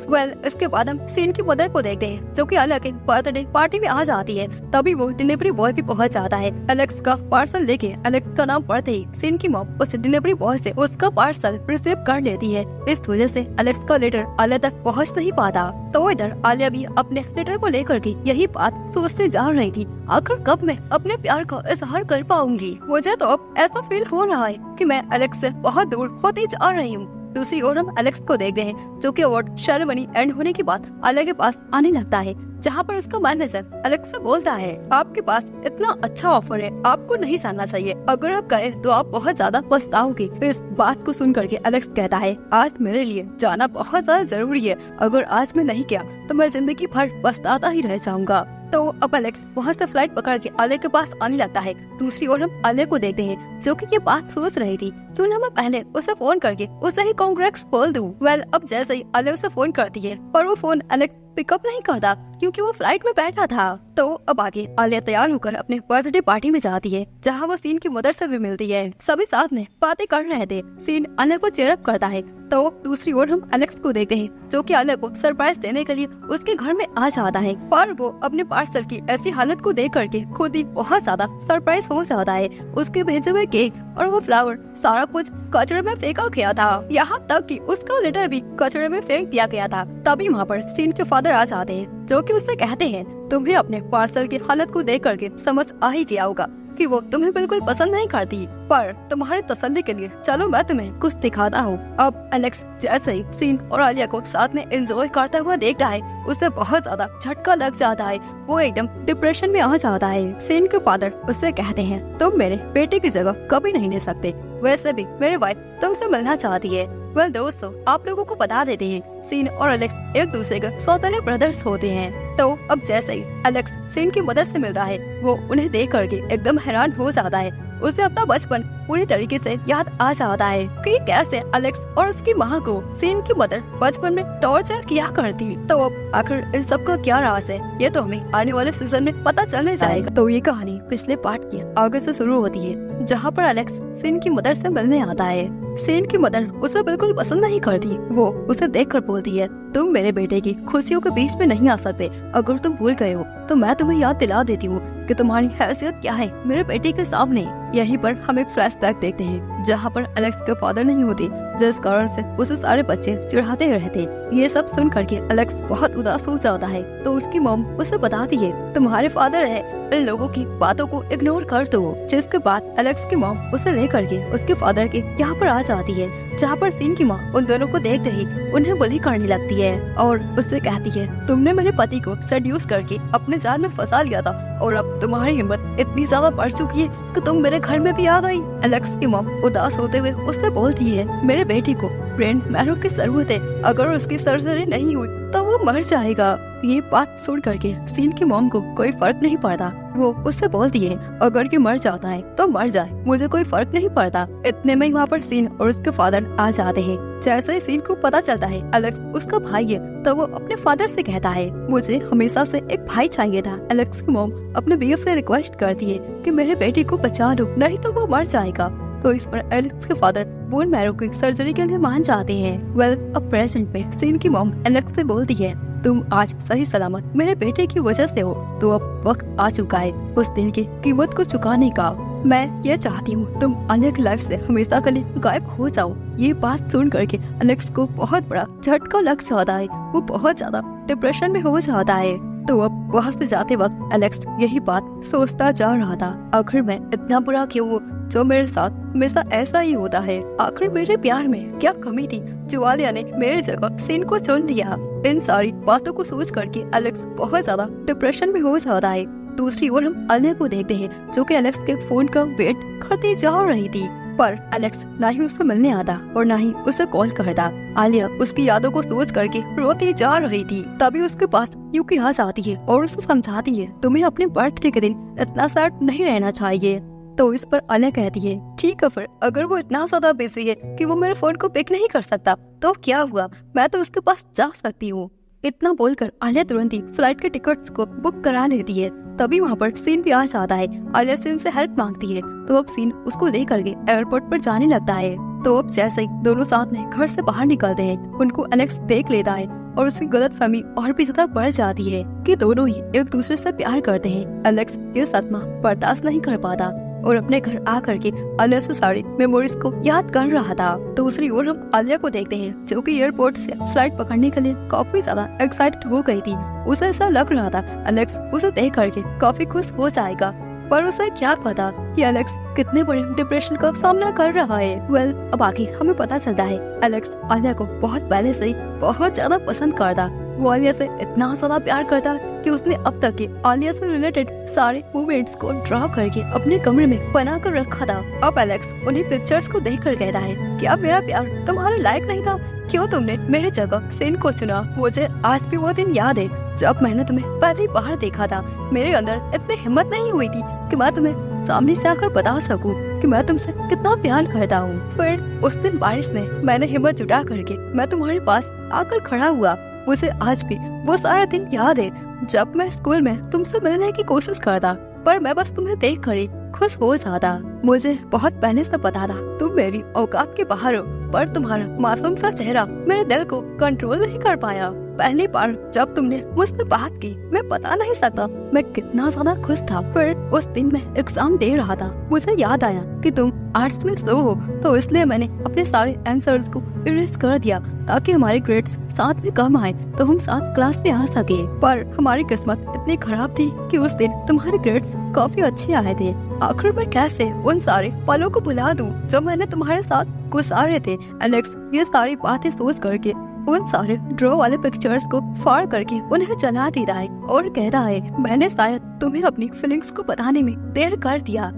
इसके बाद हम सीन की मदर को देखते हैं जो कि आलिया के बर्थडे पार्टी में आ जाती है। तभी वो डिलीवरी बॉय भी पहुंच जाता है एलेक्स का पार्सल लेके। एलेक्स का नाम पढ़ते ही सीन की मॉम उस डिलीवरी बॉय से उसका पार्सल रिसीव कर लेती है। इस वजह से एलेक्स का लेटर आलिया तक पहुंच नहीं पाता। तो इधर आलिया भी अपने लेटर को लेकर के यही बात सोचते जा रही थी, आखिर कब मैं अपने प्यार का इजहार कर पाऊंगी। मुझे तो अब ऐसा फील हो रहा है कि मैं एलेक्स से बहुत दूर होती जा रही हूँ। दूसरी ओर हम एलेक्स को देखते हैं जो कि अवार्ड सेरेमनी एंड होने के बाद आलिया के पास आने लगता है, जहाँ पर उसका मैनेजर एलेक्स से बोलता है आपके पास इतना अच्छा ऑफर है, आपको नहीं जाना चाहिए, अगर आप गए तो आप बहुत ज्यादा पछताओगे। इस बात को सुन करके एलेक्स कहता है आज मेरे लिए जाना बहुत ज्यादा जरूरी है, अगर आज मैं नहीं गया तो मैं जिंदगी भर पछताता ही रह जाऊंगा। तो अब एलेक्स वहाँ से फ्लाइट पकड़ के आलिया के पास आने लगता है। दूसरी ओर हम आलिया को देखते हैं जो कि ये बात सोच रही थी क्यों ना मैं पहले उसे फोन करके उसे ही कांग्रेट्स बोल दूं। अब जैसे ही आलिया उसे फोन करती है पर वो फोन एलेक्स पिकअप नहीं करता क्योंकि वो फ्लाइट में बैठा था। तो अब आगे आलिया तैयार होकर अपने बर्थडे पार्टी में जाती है, जहाँ वो सीन की मदर से भी मिलती है। सभी साथ में बातें कर रहे थे। सीन आलिया को चेयर अप करता है। तो दूसरी ओर हम एलेक्स को देखते हैं, जो कि आलिया को सरप्राइज देने के लिए उसके घर में आ जाता है। पर वो अपने पार्सल की ऐसी हालत को देख करके खुद ही बहुत ज्यादा सरप्राइज हो जाता है। उसके भेजे हुए केक और वो फ्लावर सारा कुछ कचरे में फेंका गया था। यहाँ तक कि उसका लेटर भी कचरे में फेंक दिया गया था। तभी वहाँ पर सीन के फादर आ जाते हैं, जो कि उससे कहते हैं, तुम्हें अपने पार्सल की हालत को देख करके समझ आ ही गया होगा कि वो तुम्हें बिल्कुल पसंद नहीं करती, पर तुम्हारे तसल्ली के लिए चलो मैं तुम्हें कुछ दिखाता हूँ। अब एलेक्स जैसे ही सीन और आलिया को साथ में एंजॉय करता हुआ देखता है, उसे बहुत ज्यादा झटका लग जाता है। वो एकदम डिप्रेशन में आ जाता है। सीन के फादर उससे कहते हैं, तुम मेरे बेटे की जगह कभी नहीं ले सकते, वैसे भी मेरी वाइफ तुमसे मिलना चाहती है। वेल दोस्तों, आप लोगों को बता देते हैं, सीन और एलेक्स एक दूसरे के सौतेले ब्रदर्स होते हैं। तो अब जैसे ही एलेक्स सीन की मदर से मिलता है, वो उन्हें देख करके एकदम हैरान हो जाता है। उसे अपना बचपन पूरी तरीके से याद आ जाता है कि कैसे एलेक्स और उसकी माँ को सीन की मदर बचपन में टॉर्चर किया करती। तो अब आखिर इस सब का क्या राज है, ये तो हमें आने वाले सीजन में पता चलने जाएगा। तो ये कहानी पिछले पार्ट के आगे से शुरू होती है, जहाँ पर एलेक्स सीन की मदर से मिलने आता है। सीन की मदर उसे बिल्कुल पसंद नहीं करती। वो उसे देखकर बोलती है, तुम मेरे बेटे की खुशियों के बीच में नहीं आ सकते। अगर तुम भूल गए हो तो मैं तुम्हें याद दिला देती हूँ कि तुम्हारी हैसियत क्या है मेरे बेटे के सामने। यहीं पर हम एक फ्लैशबैक देखते हैं, जहाँ पर एलेक्स के फादर नहीं होते, जिस कारण से उसे सारे बच्चे चिढ़ाते रहते। ये सब सुन करके एलेक्स बहुत उदास हो जाता है। तो उसकी मॉम उसे बताती है, तुम्हारे फादर है, इन लोगों की बातों को इग्नोर कर दो। जिसके बाद एलेक्स की मॉम उसे लेकर के उसके फादर के यहाँ पर आ जाती है, जहाँ पर सीन की माँ उन दोनों को देखते ही उन्हें बुली करने लगती है और उससे कहती है, तुमने मेरे पति को सेड्यूस करके अपने जाल में फंसा लिया था और अब तुम्हारी हिम्मत इतनी ज्यादा बढ़ चुकी है कि तुम मेरे घर में भी आ गई। एलेक्स की मॉम उदास होते हुए उससे बोलती है, मेरे बेटी को ब्रेन मैरो की जरूरत है, अगर उसकी सर्जरी नहीं हुई तो वो मर जाएगा। ये बात सुन करके सीन की मॉम को कोई फर्क नहीं पड़ता। वो उससे बोलती है, अगर ये मर जाता है तो मर जाए, मुझे कोई फर्क नहीं पड़ता। इतने में वहाँ पर सीन और उसके फादर आ जाते हैं। जैसे ही सीन को पता चलता है एलेक्स उसका भाई है, तो वो अपने फादर से कहता है, मुझे हमेशा से एक भाई चाहिए था। एलेक्स की मॉम अपने बीएफ से रिक्वेस्ट करती है कि मेरे बेटे को बचा लो, नहीं तो वो मर जाएगा। तो इस पर एलेक्स के फादर बोन मैरो की सर्जरी के लिए मान जाते हैं। वेल अब प्रेजेंट में सीन की मॉम एलेक्स से बोलती है, तुम आज सही सलामत मेरे बेटे की वजह से हो, तो अब वक्त आ चुका है उस दिन की कीमत को चुकाने का। मैं ये चाहती हूँ तुम आलिया की लाइफ से हमेशा के लिए गायब हो जाओ। ये बात सुन करके एलेक्स को बहुत बड़ा झटका लग जाता है। वो बहुत ज्यादा डिप्रेशन में हो जाता है। तो अब वहाँ से जाते वक्त एलेक्स यही बात सोचता जा रहा था, आखिर मैं इतना बुरा क्यों हूँ जो मेरे साथ हमेशा ऐसा ही होता है। आखिर मेरे प्यार में क्या कमी थी जो आलिया ने मेरी जगह सीन को चुन लिया। इन सारी बातों को सोच करके एलेक्स बहुत ज्यादा डिप्रेशन में हो जाता है। दूसरी ओर हम आलिया को देखते हैं, जो कि एलेक्स के फोन का वेट करती जा रही थी, पर एलेक्स ना ही उससे मिलने आता और ना ही उसे कॉल करता। आलिया उसकी यादों को सोच करके रोती जा रही थी। तभी उसके पास यूकी आ जाती है और उसे समझाती है, तुम्हें अपने बर्थडे के दिन इतना सैड नहीं रहना चाहिए। तो इस पर आलिया कहती है, ठीक है, फिर अगर वो इतना ज्यादा बिजी है कि वो मेरे फोन को पिक नहीं कर सकता तो क्या हुआ, मैं तो उसके पास जा सकती हूँ। इतना बोलकर आलिया तुरंत ही फ्लाइट के टिकट्स को बुक करा लेती है। तभी वहाँ पर सीन भी आ जाता है। आलिया सीन से हेल्प मांगती है, तो अब सीन उसको लेकर के एयरपोर्ट पर जाने लगता है। तो अब जैसे ही दोनों साथ में घर से बाहर निकलते हैं, उनको एलेक्स देख लेता है और उसकी गलतफहमी और भी ज्यादा बढ़ जाती है कि दोनों ही एक दूसरे से प्यार करते हैं। एलेक्स ये सदमा बर्दाश्त नहीं कर पाता और अपने घर आकर के आलिया से सारी मेमोरीज को याद कर रहा था। दूसरी ओर हम आलिया को देखते हैं, जो कि एयरपोर्ट से फ्लाइट पकड़ने के लिए काफी ज्यादा एक्साइटेड हो गई थी। उसे ऐसा लग रहा था एलेक्स उसे देख करके काफी खुश हो जाएगा, पर उसे क्या पता कि एलेक्स कितने बड़े डिप्रेशन का सामना कर रहा है। वेल अब आगे हमें पता चलता है एलेक्स आलिया को बहुत पहले से ही बहुत ज्यादा पसंद करता। वो आलिया से इतना ज्यादा प्यार करता कि उसने अब तक के आलिया से रिलेटेड सारे मोमेंट्स को ड्रा करके अपने कमरे में बना कर रखा था। अब एलेक्स उन्हीं पिक्चर्स को देखकर कहता है, क्या मेरा प्यार तुम्हारे लायक नहीं था? क्यों तुमने मेरी जगह सीन को चुना? मुझे आज भी वो दिन याद है जब मैंने तुम्हें पहली बार देखा था। मेरे अंदर इतनी हिम्मत नहीं हुई थी कि मैं तुम्हें सामने से आकर बता सकूं कि मैं तुमसे कितना प्यार करता हूँ। फिर उस दिन बारिश ने मैंने हिम्मत जुटा करके मैं तुम्हारे पास आकर खड़ा हुआ। मुझे आज भी वो सारा दिन याद है जब मैं स्कूल में तुमसे मिलने की कोशिश करता, पर मैं बस तुम्हें देख कर ही खुश हो जाता। मुझे बहुत पहले से पता था तुम मेरी औकात के बाहर हो, पर तुम्हारा मासूम सा चेहरा मेरे दिल को कंट्रोल नहीं कर पाया। पहली बार जब तुमने मुझसे बात की, मैं बता नहीं सकता मैं कितना ज्यादा खुश था। फिर उस दिन मैं एग्जाम दे रहा था, मुझे याद आया कि तुम आर्ट्स में स्लो हो, तो इसलिए मैंने अपने सारे आंसर्स को इरेज कर दिया ताकि हमारे ग्रेड्स साथ में कम आए तो हम साथ क्लास में आ सके। पर हमारी किस्मत इतनी खराब थी कि उस दिन तुम्हारे ग्रेड्स काफी अच्छे आए थे। आखिर मैं कैसे उन सारे पलों को भुला दूं जो मैंने तुम्हारे साथ गुजारे थे। एलेक्स ये सारी बातें सोच करके उन सारे ड्रॉ वाले पिक्चर्स को फाड़ करके उन्हें जला देता है और कहता है, मैंने शायद तुम्हें अपनी फीलिंग्स को बताने में देर कर दिया।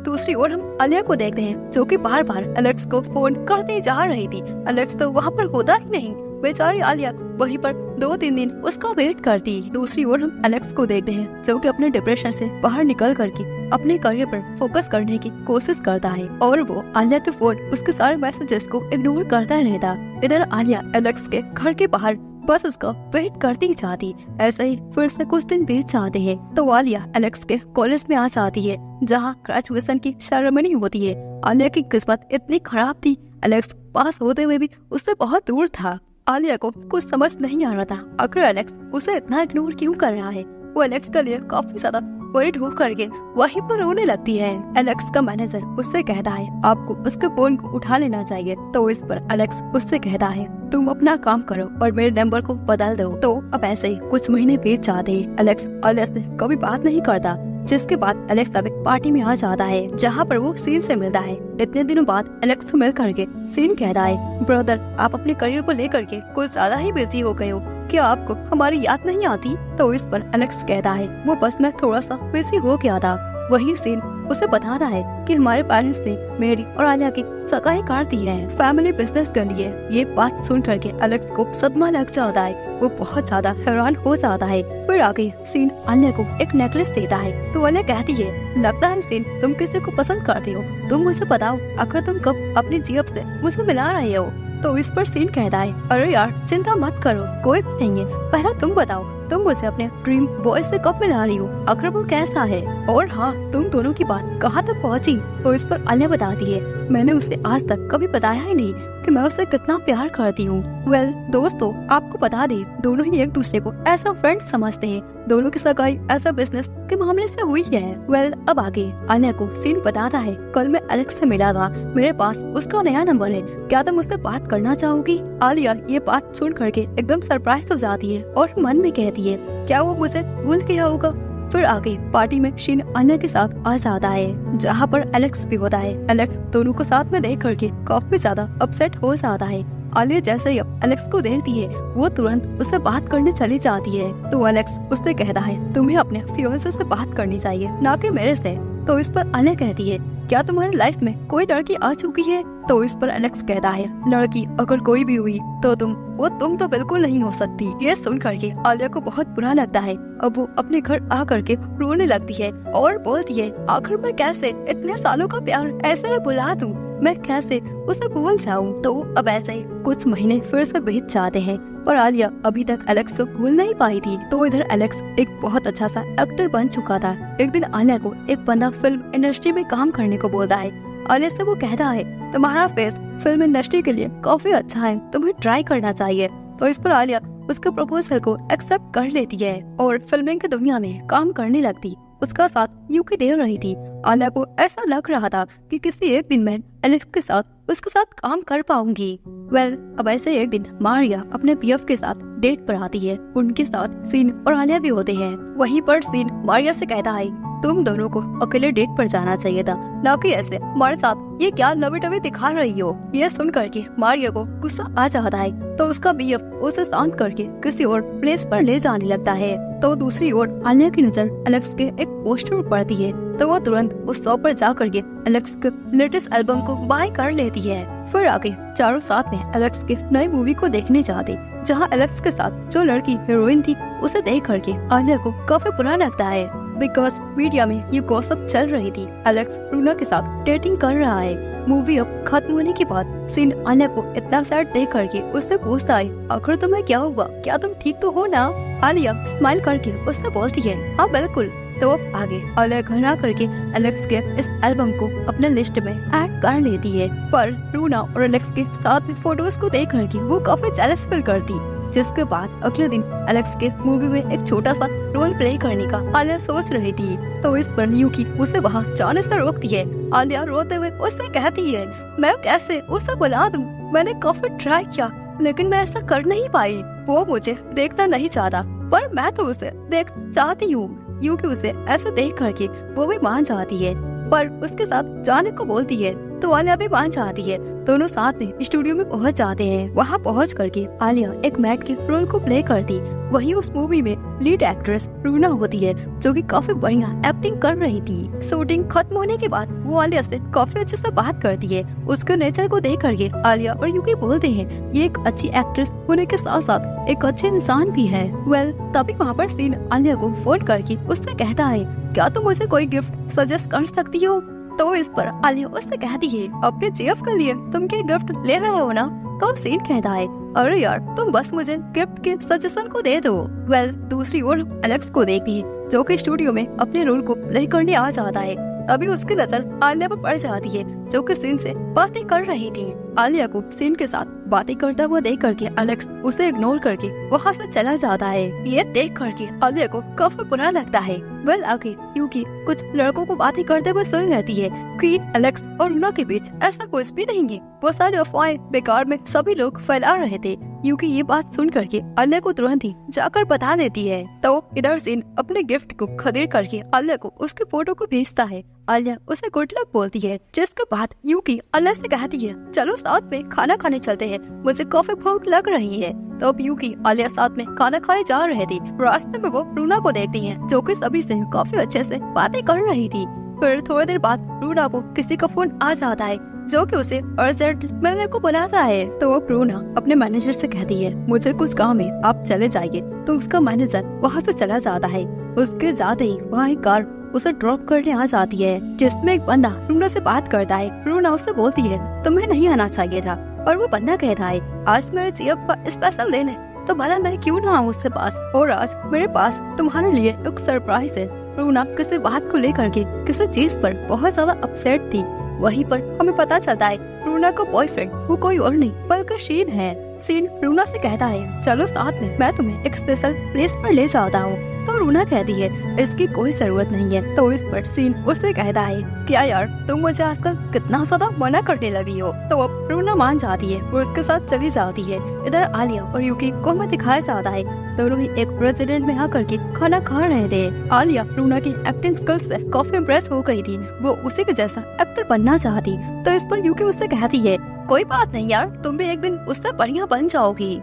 दूसरी ओर हम आलिया को देखते हैं जो कि बार बार एलेक्स को फोन करती जा रही थी। एलेक्स तो वहाँ पर होता ही नहीं। बेचारी आलिया वहीं पर 2-3 दिन उसका वेट करती। दूसरी ओर हम एलेक्स को देखते हैं जो कि अपने डिप्रेशन से बाहर निकल करके अपने करियर पर फोकस करने की कोशिश करता है और वो आलिया के फोन उसके सारे मैसेजेस को इग्नोर करता रहता। इधर आलिया एलेक्स के घर के बाहर बस उसका वेट करती जाती। ऐसे ही फिर से कुछ दिन बीत जाते हैं तो आलिया एलेक्स के कॉलेज में आ जाती है जहाँ ग्रेजुएशन की सेरेमनी होती है। आलिया की किस्मत इतनी खराब थी, एलेक्स पास होते हुए भी उससे बहुत दूर था। आलिया को कुछ समझ नहीं आ रहा था आखिर एलेक्स उसे इतना इग्नोर क्यों कर रहा है। वो एलेक्स के लिए काफी ज्यादा वरीड हो करके वहीं पर रोने लगती है। एलेक्स का मैनेजर उससे कहता है, आपको उसके फोन को उठा लेना चाहिए। तो इस पर एलेक्स उससे कहता है, तुम अपना काम करो और मेरे नंबर को बदल दो। तो अब ऐसे ही कुछ महीने बीत जाते हैं। एलेक्स आलिया से कभी बात नहीं करता, जिसके बाद एलेक्स अब एक पार्टी में आ जाता है जहाँ पर वो सीन से मिलता है। इतने दिनों बाद एलेक्स को मिल करके सीन कहता है, ब्रदर आप अपने करियर को लेकर के कुछ ज्यादा ही बिजी हो गए हो, क्या आपको हमारी याद नहीं आती। तो इस पर एलेक्स कहता है, वो बस मैं थोड़ा सा बिजी हो गया था। वही सीन उसे बताता है कि हमारे पेरेंट्स ने मेरी और आलिया की सगाई कर दी है फैमिली बिजनेस के लिए। ये बात सुन करके एलेक्स को सदमा लग जाता है, वो बहुत ज्यादा हैरान हो जाता है। फिर आगे सीन आलिया को एक नेकलेस देता है तो आलिया कहती है, लगता है सीन तुम किसी को पसंद करते हो, तुम मुझे बताओ आखिर तुम कब अपनी जीएफ से मुझे मिला रहे हो। तो इस पर सीन कहता है, अरे यार चिंता मत करो, कोई भी नहीं है, पहले तुम बताओ तुम मुझे अपने ड्रीम बॉय से कब मिला रही हो, आखिर वो कैसा है, और हाँ तुम दोनों की बात कहाँ तक पहुँची। तो इस पर आलिया बताती है, मैंने उसे आज तक कभी बताया ही नहीं कि मैं उसे कितना प्यार करती हूँ। दोस्तों आपको बता दे, दोनों ही एक दूसरे को ऐसा फ्रेंड समझते हैं, दोनों की सगाई ऐसा बिजनेस के मामले से हुई है। अब आगे आलिया को सीन बताता है, कल मैं एलेक्स से मिला था, मेरे पास उसका नया नंबर है, क्या तुम उससे बात करना चाहोगी। आलिया ये बात सुन करके एकदम सरप्राइज हो जाती है और मन में कहती है, क्या वो मुझे भूल गया होगा। फिर आगे पार्टी में शीन आलिया के साथ आ जाता है जहाँ पर एलेक्स भी होता है। एलेक्स दोनों को साथ में देख करके काफी ज्यादा अपसेट हो जाता है। आलिया जैसे ही अब एलेक्स को देखती है वो तुरंत उससे बात करने चली जाती है। तो एलेक्स उससे कहता है, तुम्हें अपने फियांसे से बात करनी चाहिए ना कि मेरे से। तो इस पर आलिया कहती है, क्या तुम्हारी लाइफ में कोई लड़की आ चुकी है। तो इस पर एलेक्स कहता है, लड़की अगर कोई भी हुई तो तुम तो बिल्कुल नहीं हो सकती। ये सुन करके आलिया को बहुत बुरा लगता है। अब वो अपने घर आ करके रोने लगती है और बोलती है, आखिर मैं कैसे इतने सालों का प्यार ऐसे ही भुला दूं, मैं कैसे उसे भूल जाऊं। तो अब ऐसे ही कुछ महीने फिर से बीत जाते हैं पर आलिया अभी तक एलेक्स को भूल नहीं पाई थी। तो इधर एलेक्स एक बहुत अच्छा सा एक्टर बन चुका था। एक दिन आलिया को एक बंदा फिल्म इंडस्ट्री में काम करने को बोलता है। आलिया से वो कहता है, तुम्हारा फेस फिल्म इंडस्ट्री के लिए काफी अच्छा है, तुम्हें ट्राई करना चाहिए। तो इस पर आलिया उसके प्रपोजल को एक्सेप्ट कर लेती है और फिल्मिंग की दुनिया में काम करने लगती। उसका साथ यूकी दे रही थी। आलिया को ऐसा लग रहा था कि किसी एक दिन मैं एलेक्स के साथ उसके साथ काम कर पाऊंगी। अब ऐसे एक दिन मारिया अपने पीएफ के साथ डेट पर आती है। उनके साथ सीन और आलिया भी होते हैं। वहीं पर सीन मारिया से कहता है, तुम दोनों को अकेले डेट पर जाना चाहिए था, ना कि ऐसे हमारे साथ ये क्या लवे टवे दिखा रही हो। ये सुन करके मारिया को गुस्सा आ जाता है तो उसका बीएफ उसे शांत करके किसी और प्लेस पर ले जाने लगता है। तो दूसरी ओर आलिया की नजर एलेक्स के एक पोस्टर पर पड़ती है तो वो तुरंत उस शॉप पर जा करके एलेक्स के लेटेस्ट एल्बम को बाय कर लेती है। फिर आगे चारों साथ में एलेक्स के नई मूवी को देखने जाते जहाँ एलेक्स के साथ जो लड़की हीरोइन थी उसे देख करके आलिया को काफी बुरा लगता है बिकॉज मीडिया में ये गॉसिप चल रही थी, एलेक्स रूना के साथ डेटिंग कर रहा है। मूवी अब खत्म होने के बाद सीन आलिया को इतना सैड देख करके उससे पूछता है, आखिर तुम्हें क्या हुआ, क्या तुम ठीक तो हो ना? आलिया स्माइल करके उससे बोलती है, हाँ बिल्कुल। तो अब आगे आलिया घर आ करके एलेक्स के इस एल्बम को अपने लिस्ट में ऐड कर लेती है। पर रूना और एलेक्स के साथ में फोटोज को देख करके वो काफी जेलस फील करती, जिसके बाद अगले दिन एलेक्स के मूवी में एक छोटा सा रोल प्ले करने का आलिया सोच रही थी। तो इस पर यूकी उसे वहाँ जाने से रोकती है। आलिया रोते हुए उससे कहती है, मैं कैसे उसे बुला दूं? मैंने काफी ट्राई किया लेकिन मैं ऐसा कर नहीं पाई। वो मुझे देखना नहीं चाहता पर मैं तो उसे देखना चाहती हूँ। यूकी उसे ऐसे देख करके वो भी मान जाती है पर उसके साथ जाने को बोलती है, तो आलिया भी मान जाती है। दोनों साथ में स्टूडियो में पहुंच जाते हैं। वहां पहुंच करके आलिया एक मैट के रोल को प्ले करती। वहीं उस मूवी में लीड एक्ट्रेस रूना होती है, जो कि काफी बढ़िया एक्टिंग कर रही थी। शूटिंग खत्म होने के बाद वो आलिया से काफी अच्छे से बात करती है। उसके नेचर को देख करके आलिया और यूकी बोलते हैं, ये एक अच्छी एक्ट्रेस होने के साथ साथ एक अच्छे इंसान भी है। तभी वहाँ पर सीन आलिया को फोन करके उससे कहता है, क्या तुम मुझे कोई गिफ्ट सजेस्ट कर सकती हो? तो इस पर आलिया उससे कहती है, अपने जेफ के लिए तुम क्या गिफ्ट ले रहे हो ना? तो सीन कहता है, अरे यार तुम बस मुझे गिफ्ट के सजेशन को दे दो। दूसरी ओर एलेक्स को देखती है, जो कि स्टूडियो में अपने रोल को प्ले करने आ जाता है। तभी उसकी नजर आलिया पर पड़ जाती है, जो कि सीन से बातें कर रही थी। आलिया को सीन के साथ बातें करता हुआ देख करके एलेक्स उसे इग्नोर करके वहाँ से चला जाता है। ये देख करके आलिया को काफी बुरा लगता है। आगे यूकी कुछ लड़कों को बातें करते हुए सुन लेती है कि एलेक्स और रूना के बीच ऐसा कुछ भी नहीं है। वो सारे अफवाहें बेकार में सभी लोग फैला रहे थे। यूकी ये बात सुन करके आलिया को तुरंत ही जाकर बता देती है। तो इधर सीन अपने गिफ्ट को खरीद करके आलिया को उसके फोटो को भेजता है। आलिया उसे गुड लक बोलती है, जिसके बाद यूकी आलिया से कहती है, चलो साथ में खाना खाने चलते हैं, मुझे काफी भूख लग रही है। तो अब यूकी आलिया साथ में खाना खाने जा रहे थे। रास्ते में वो रूना को देखती है, जो कि सभी से काफी अच्छे से बातें कर रही थी। फिर थोड़ी देर बाद रूना को किसी का फोन आ जाता है, जो कि उसे अर्जेंट मिलने को बुलाता है। तो अब रूना अपने मैनेजर से कहती है, मुझे कुछ काम है, आप चले जाइए। तो उसका मैनेजर वहाँ से चला जाता है। उसके जाते ही वहाँ एक कार उसे ड्रॉप करने आ जाती है, जिसमें एक बंदा रूना से बात करता है। रूना उससे बोलती है, तुम्हें नहीं आना चाहिए था। और वो बंदा कहता है, आज मेरे जीएफ का स्पेशल दिन है, तो भला मैं क्यों ना आऊँ उसके पास, और आज मेरे पास तुम्हारे लिए एक सरप्राइज है। रूना किसी बात को लेकर के किसी चीज पर बहुत ज्यादा अपसेट थी। वहीं पर हमें पता चलता है रूना का बॉयफ्रेंड वो कोई और नहीं बल्कि शीन है। शीन रूना से कहता है, चलो साथ में, मैं तुम्हें एक स्पेशल प्लेस पर ले जाता हूँ। तो रूना कहती है, इसकी कोई जरूरत नहीं है। तो इस पर सीन उससे कहता है, क्या यार तुम मुझे आजकल कितना ज्यादा मना करने लगी हो। तो अब रूना मान जाती है और उसके साथ चली जाती है। इधर आलिया और यूकी को हमें दिखाया जाता है, दोनों ही एक रेस्टोरेंट में आकर के खाना खा रहे थे। आलिया रूना की एक्टिंग स्किल्स से काफी इम्प्रेस हो गई थी। वो उसी के जैसा एक्टर बनना चाहती। तो इस पर यूकी उससे कहती है, कोई बात नहीं यार, तुम भी एक दिन उससे बढ़िया बन जाओगी।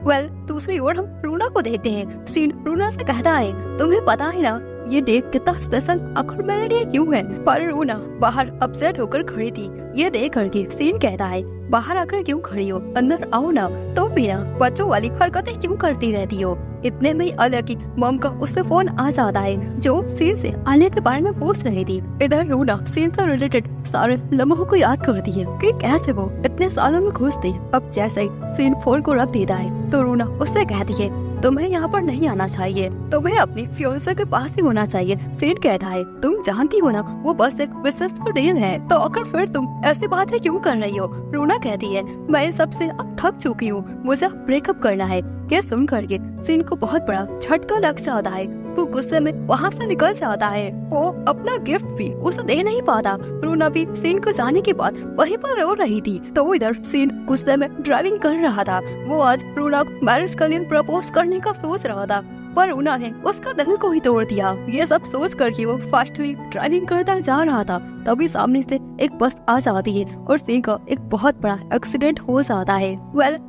दूसरी ओर हम रूना को देखते हैं। सीन रूना से कहता है, तुम्हें पता है ना ये डे कितना स्पेशल आखिर मेरे लिए क्यों है। पर रूना बाहर अपसेट होकर खड़ी थी। ये देख करके सीन कहता है, बाहर आकर क्यों खड़ी हो, अंदर आओ ना। तो बिना बच्चों वाली हरकतें क्यों करती रहती हो। इतने में आलिया की मॉम का उससे फोन आ जाता है, जो सीन से आलिया के बारे में पूछ रही थी। इधर रूना सीन से रिलेटेड सारे लम्हों को याद करती है कि कैसे वो इतने सालों में खुश थे। अब जैसे ही सीन फोन को रख देता है, तो रूना उससे कहती है, तुम्हें यहाँ पर नहीं आना चाहिए, तुम्हें अपनी फियांसे के पास ही होना चाहिए। सीन कहता है, तुम जानती हो ना वो बस एक बिजनेस का डील है, तो आखिर फिर तुम ऐसी बातें क्यों कर रही हो। रूना कहती है, मैं इन सब से अब थक चुकी हूँ, मुझे ब्रेकअप करना है। ये सुन करके सीन को बहुत बड़ा झटका लग जाता है। वो गुस्से में वहाँ से निकल जाता है। वो अपना गिफ्ट भी उसे दे नहीं पाता। रूना भी सीन को जाने के बाद वहीं पर रो रही थी। तो वो इधर सीन गुस्से में ड्राइविंग कर रहा था। वो आज रूना को मैरिज के लिए प्रपोज करने का सोच रहा था, पर रूना ने उसका दिल को ही तोड़ दिया। ये सब सोच करके वो फास्टली ड्राइविंग करता जा रहा था। तभी सामने से एक बस आ जाती है और सीन का एक बहुत बड़ा एक्सीडेंट हो जाता है।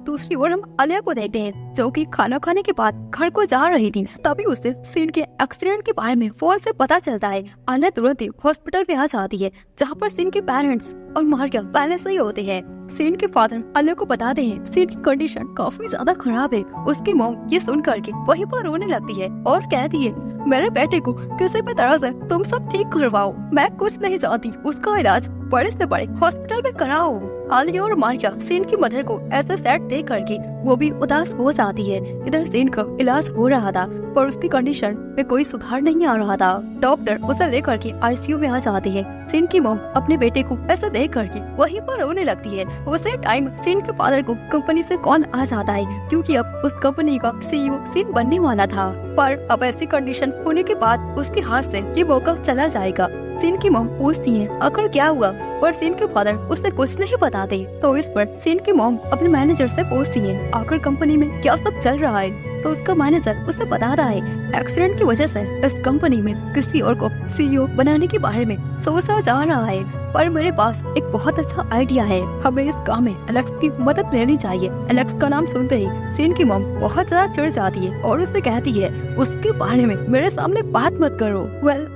दूसरी ओर हम आलिया को देखते हैं, जो कि खाना खाने के बाद घर को जा रही थी। तभी उसे सीन के एक्सीडेंट के बारे में फोन से पता चलता है। आलिया तुरंत ही हॉस्पिटल में आ जाती है, जहाँ पर सीन के पेरेंट्स और मारिया पहले से ही होते हैं। सीन के फादर आलिया को बताते हैं सीन की कंडीशन काफी ज्यादा खराब है। उसकी मॉम ये सुन करके वहीं पर रोने लगती है और कहती है, मेरे बेटे को किसी भी तरह से तुम सब ठीक करवाओ, मैं कुछ नहीं चाहती, उसका इलाज बड़े से बड़े हॉस्पिटल में कराओ। आलिया और मारिया सीन की मदर को ऐसा सैड देख करके वो भी उदास हो जाती है। इधर सीन का इलाज हो रहा था पर उसकी कंडीशन में कोई सुधार नहीं आ रहा था। डॉक्टर उसे लेकर के आईसीयू में आ जाती है। सीन की मॉम अपने बेटे को ऐसा देख करके वहीं पर रोने लगती है। उसी टाइम सीन के फादर को कंपनी से कॉल आ जाता है क्योंकि अब उस कंपनी का सीईओ सीन बनने वाला था। पर अब ऐसी कंडीशन होने के बाद उसके हाथ से ये मौका चला जाएगा। सीन की मॉम पूछती है आखिर क्या हुआ, पर सीन के फादर उससे कुछ नहीं बताते। तो इस पर सीन की मॉम अपने मैनेजर से पूछती है आखिर कंपनी में क्या सब चल रहा है। तो उसका मैनेजर उसे बताता है एक्सीडेंट की वजह से इस कंपनी में किसी और को सीईओ बनाने के बारे में सोचा जा रहा है, पर मेरे पास एक बहुत अच्छा आइडिया है। हमें इस काम में एलेक्स की मदद लेनी चाहिए। एलेक्स का नाम सुनते ही सीन की मॉम बहुत ज्यादा चिढ़ जाती है और उससे कहती है उसके बारे में मेरे सामने बात मत करो।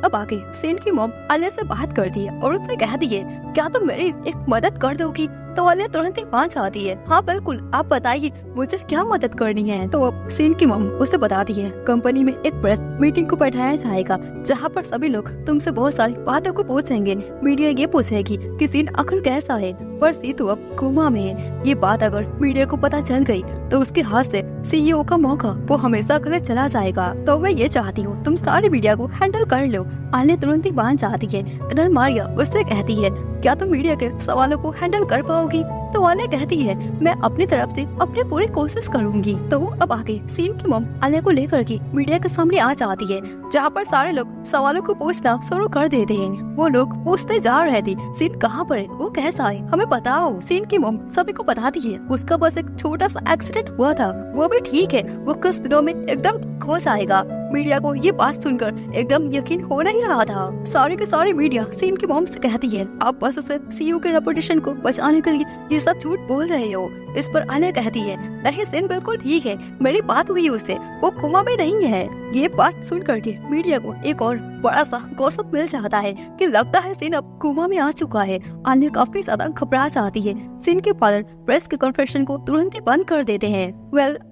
अब आगे सीन की मॉम आलिया से बात करती है और उससे कहती है क्या तुम मेरी एक मदद कर दोगी। तो आलिया तुरंत ही मान जाती है हाँ बिल्कुल, आप बताइए मुझे क्या मदद करनी है। तो अब सीन की मॉम उसे बताती है कंपनी में एक प्रेस मीटिंग को बैठाया जाएगा जहाँ पर सभी लोग तुमसे बहुत सारी बातों को पूछेंगे। मीडिया ये पूछेगी कि सीन आखिर कैसा है, पर सी तो अब कोमा में है। ये बात अगर मीडिया को पता चल गई तो उसके हाथ से सीईओ का मौका वो हमेशा के लिए चला जाएगा। तो मैं ये चाहती हूँ तुम सारी मीडिया को हैंडल कर लो। आलिया तुरंत ही मान जाती है। इधर मारिया उससे कहती है क्या तुम मीडिया के सवालों को हैंडल कर पाओगी। तो आलिया कहती है मैं अपनी तरफ से अपनी पूरी कोशिश करूंगी। तो अब आगे सीन की मॉम आलिया को लेकर के मीडिया के सामने आ जाती है जहाँ पर सारे लोग सवालों को पूछना शुरू कर देते हैं। वो लोग पूछते जा रहे थे सीन कहाँ पर है, वो कैसा है, हमें बताओ। सीन की मॉम सभी को बताती है उसका बस एक छोटा सा एक्सीडेंट हुआ था, वो भी ठीक है, वो कुछ दिनों में एकदम ठीक हो जाएगा। मीडिया को ये बात सुनकर एकदम यकीन हो नहीं रहा था। सारी के सारी मीडिया सीन की मॉम से कहती है आप बस उसे सीईओ के रेपुटेशन को बचाने के लिए ये सब झूठ बोल रहे हो। इस पर आलिया कहती है नहीं सीन बिल्कुल ठीक है, मेरी बात हुई उससे, वो कोमा में नहीं है। ये बात सुन करके मीडिया को एक और बड़ा सा गॉसिप मिल जाता है कि लगता है सीन अब कोमा में आ चुका है। आलिया काफी ज्यादा घबरा जाती है। सीन के फादर प्रेस के कॉन्फ्रेंस को तुरंत ही बंद कर देते हैं।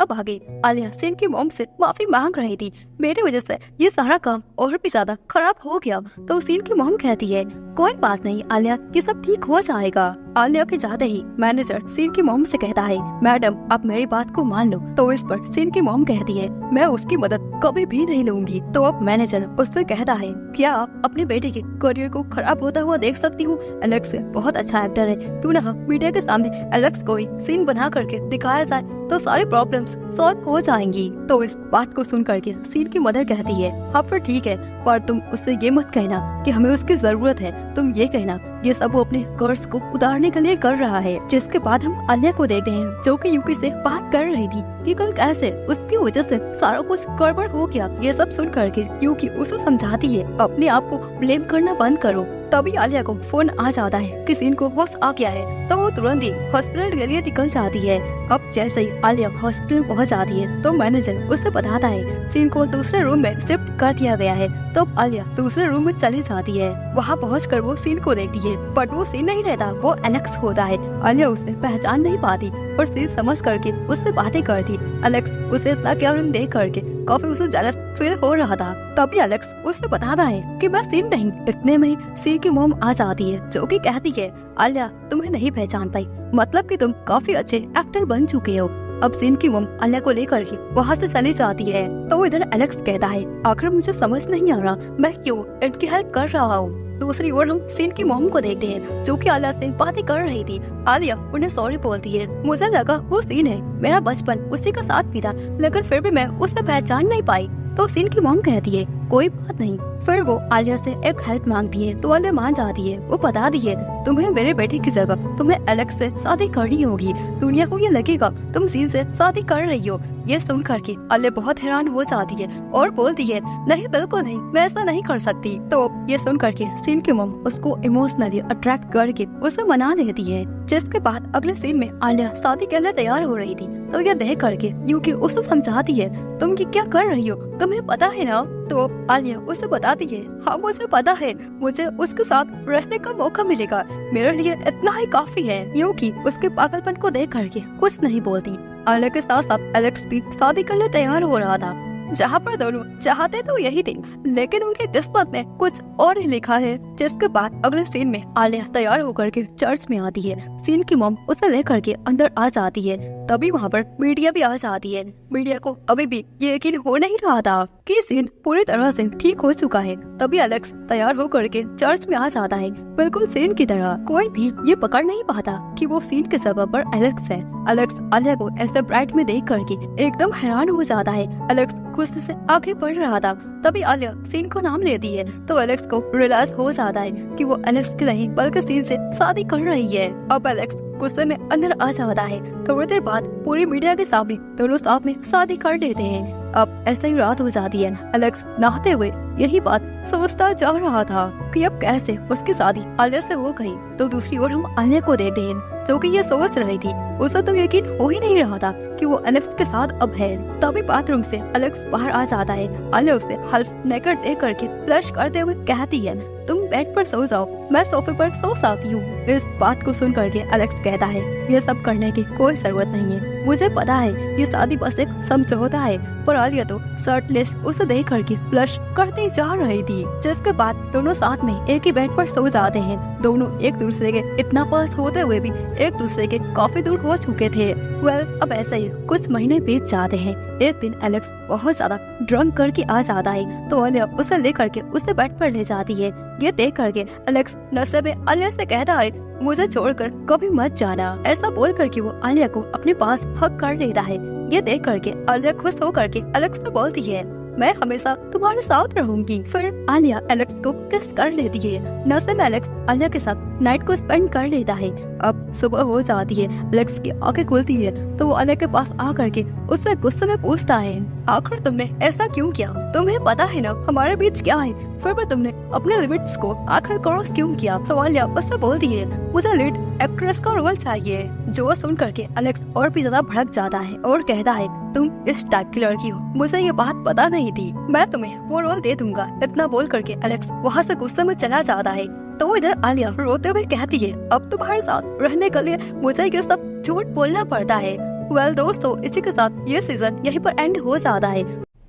अब आगे आलिया सीन की मॉम से माफी मांग रही थी, मेरी वजह से ये सारा काम और भी ज्यादा खराब हो गया। तो सीन की मॉम कहती है कोई बात नहीं आलिया, ये सब ठीक हो जाएगा। आलिया के जाते ही मैनेजर सीन की मॉम से कहता है मैडम आप मेरी बात को मान लो। तो इस पर सीन की मॉम कहती है मैं उसकी मदद कभी भी नहीं लूंगी। तो अब मैनेजर उससे कहता है क्या आप अपने बेटे के करियर को खराब होता हुआ देख सकती हो। एलेक्स बहुत अच्छा एक्टर है, क्यों ना मीडिया के सामने एलेक्स को ही सीन बना करके दिखाया जाए तो सारी प्रॉब्लम्स सॉल्व हो जाएंगी। तो इस बात को सुन करके सीन की मदर कहती है हाँ फिर ठीक है, पर तुम उससे ये मत कहना कि हमें उसकी जरूरत है, तुम ये कहना ये सब वो अपने कर्ज को उतारने के लिए कर रहा है। जिसके बाद हम आलिया को देखते हैं जो कि यूकी से बात कर रही थी कि कल कैसे उसकी वजह से सारा कुछ गड़बड़ हो गया। ये सब सुन करके यूकी उसे समझाती है अपने आप को ब्लेम करना बंद करो। तभी आलिया को फोन आ जाता है कि सीन को होश आ गया है। तो वो तुरंत ही हॉस्पिटल के लिए निकल जाती है। अब जैसे ही आलिया हॉस्पिटल पहुंच जाती है तो मैनेजर उसे बताता है सीन को दूसरे रूम में शिफ्ट कर दिया गया है। तो आलिया दूसरे रूम में चली जाती है। वहाँ पहुंचकर वो सीन को देखती है, बट वो सीन नहीं रहता, वो एलेक्स होता है। आलिया उसे पहचान नहीं पाती और सीन समझ करके उससे बातें करती। एलेक्स उसे इतना केयरिंग देख करके काफी उसे जेलस फील हो रहा था। तभी एलेक्स उसे बताता है कि मैं सीन नहीं। इतने में ही सीन की मॉम आ जाती है जो कि कहती है आलिया तुम्हें नहीं पहचान पाई, मतलब कि तुम काफी अच्छे एक्टर बन चुके हो। अब सीन की मॉम आलिया को लेकर के वहाँ से चली जाती है। तो इधर एलेक्स कहता है आखिर मुझे समझ नहीं आ रहा मैं क्यों इनकी हेल्प कर रहा हूँ। दूसरी ओर हम सीन की मॉम को देखते हैं जो कि आलिया से बातें कर रही थी। आलिया उन्हें सॉरी बोलती है, मुझे लगा वो सीन है, मेरा बचपन उसी का साथ भी था, लेकिन फिर भी मैं उसे पहचान नहीं पाई। तो सीन की मॉम कहती है कोई बात नहीं। फिर वो आलिया से एक हेल्प मांगती है तो आलिया मान जाती है। वो बताती है तुम्हें मेरे बेटे की जगह तुम्हें एलेक्स से शादी करनी होगी, दुनिया को ये लगेगा तुम सीन से शादी कर रही हो। ये सुन करके आलिया बहुत हैरान हो जाती है और बोलती है नहीं बिल्कुल नहीं, मैं ऐसा नहीं कर सकती। तो ये सुन करके सीन की मॉम उसको इमोशनली अट्रैक्ट करके उसे मना लेती है। जिसके बाद अगले सीन में आलिया शादी के लिए तैयार हो रही थी। तो यह देख करके यूकी उसे समझाती है तुम ये क्या कर रही हो, तुम्हें पता है ना। तो आलिया उसे बताती है हाँ मुझे पता है, मुझे उसके साथ रहने का मौका मिलेगा, मेरे लिए इतना ही काफी है। यूकी उसके पागलपन को देख करके कुछ नहीं बोलती। आलिया के साथ साथ एलेक्स भी शादी के लिए तैयार हो रहा था। जहाँ पर दोनों चाहते तो यही थे, लेकिन उनके किस्मत में कुछ और ही लिखा है। जिसके बाद अगले सीन में आलिया तैयार होकर के चर्च में आती है। सीन की मॉम उसे लेकर के अंदर आ जाती है। तभी वहाँ पर मीडिया भी आ जाती है। मीडिया को अभी भी ये यकीन हो नहीं रहा था कि सीन पूरी तरह से ठीक हो चुका है। तभी एलेक्स तैयार होकर के चर्च में आ जाता है, बिल्कुल सीन की तरह। कोई भी ये पकड़ नहीं पाता कि वो सीन के जगह पर एलेक्स है। एलेक्स आलिया को ऐसे ब्राइट में देख करके एकदम हैरान हो जाता है। एलेक्स खुशी से आगे बढ़ रहा था। तभी आलिया सीन को नाम लेती है तो एलेक्स को रियलाइज हो जाता है कि वो एलेक्स की नहीं बल्कि सीन से शादी कर रही है। अब एलेक्स गुस्से में अंदर आ जाता है। थोड़ी देर बाद पूरी मीडिया के सामने दोनों साथ में शादी कर लेते हैं। अब ऐसे ही रात हो जाती है। एलेक्स नहाते हुए यही बात सोचता जा रहा था कि अब कैसे उसकी शादी आलिया से हो गई। तो दूसरी ओर हम आलिया को देखते हैं जो कि ये सोच रही थी। उसे तो यकीन हो ही नहीं रहा था कि वो एलेक्स के साथ अब है। तभी बाथरूम से एलेक्स बाहर आ जाता है। आलिया उसे हाल्फ नेकेड देख करके फ्लश करते हुए कहती है, तुम बेड पर सो जाओ, मैं सोफे पर सो सकती हूँ। इस बात को सुन करके एलेक्स कहता है, ये सब करने की कोई जरूरत नहीं है, मुझे पता है ये शादी बस एक समझौता है। पर आलिया तो शर्टलेस उसे देख करके फ्लश करती जा रही थी। जिसके बाद दोनों साथ में एक ही बेड पर सो जाते हैं। दोनों एक दूसरे के इतना पास होते हुए भी एक दूसरे के काफी दूर हो चुके थे। अब ऐसे ही कुछ महीने बीत जाते हैं। एक दिन एलेक्स बहुत ज्यादा ड्रंक करके आ जाता है तो आलिया उसे लेकर के उसे बेड पर ले जाती है। ये देख करके एलेक्स नशे में आलिया से कहता है, मुझे छोड़कर कभी मत जाना। ऐसा बोल करके वो आलिया को अपने पास हक कर लेता है। ये देख करके आलिया खुश होकर के एलेक्स से बोलती है, मैं हमेशा तुम्हारे साथ रहूंगी। फिर आलिया एलेक्स को किस कर लेती है। नशे में एलेक्स आलिया के साथ नाइट को स्पेंड कर लेता है। अब सुबह हो जाती है। एलेक्स की आंखें खुलती है तो वो आलिया के पास आ करके उससे गुस्से में पूछता है, आखिर तुमने ऐसा क्यों किया? तुम्हें पता है ना हमारे बीच क्या है, फिर भी तुमने अपने लिमिट्स को आखिर क्रॉस क्यों किया? तो आलिया उससे बोलती है, मुझे लीड एक्ट्रेस का रोल चाहिए। जो सुन करके एलेक्स और भी ज्यादा भड़क जाता है और कहता है, तुम इस टाइप की लड़की हो, मुझे ये बात पता नहीं थी, मैं तुम्हें वो रोल दे दूंगा। इतना बोल करके एलेक्स वहाँ से गुस्से में चला जाता है। तो इधर आलिया रोते हुए कहती है, अब तुम्हारे साथ रहने के लिए मुझे ये सब झूठ बोलना पड़ता है। दोस्तों, इसी के साथ ये सीजन यहीं पर एंड हो जाता है।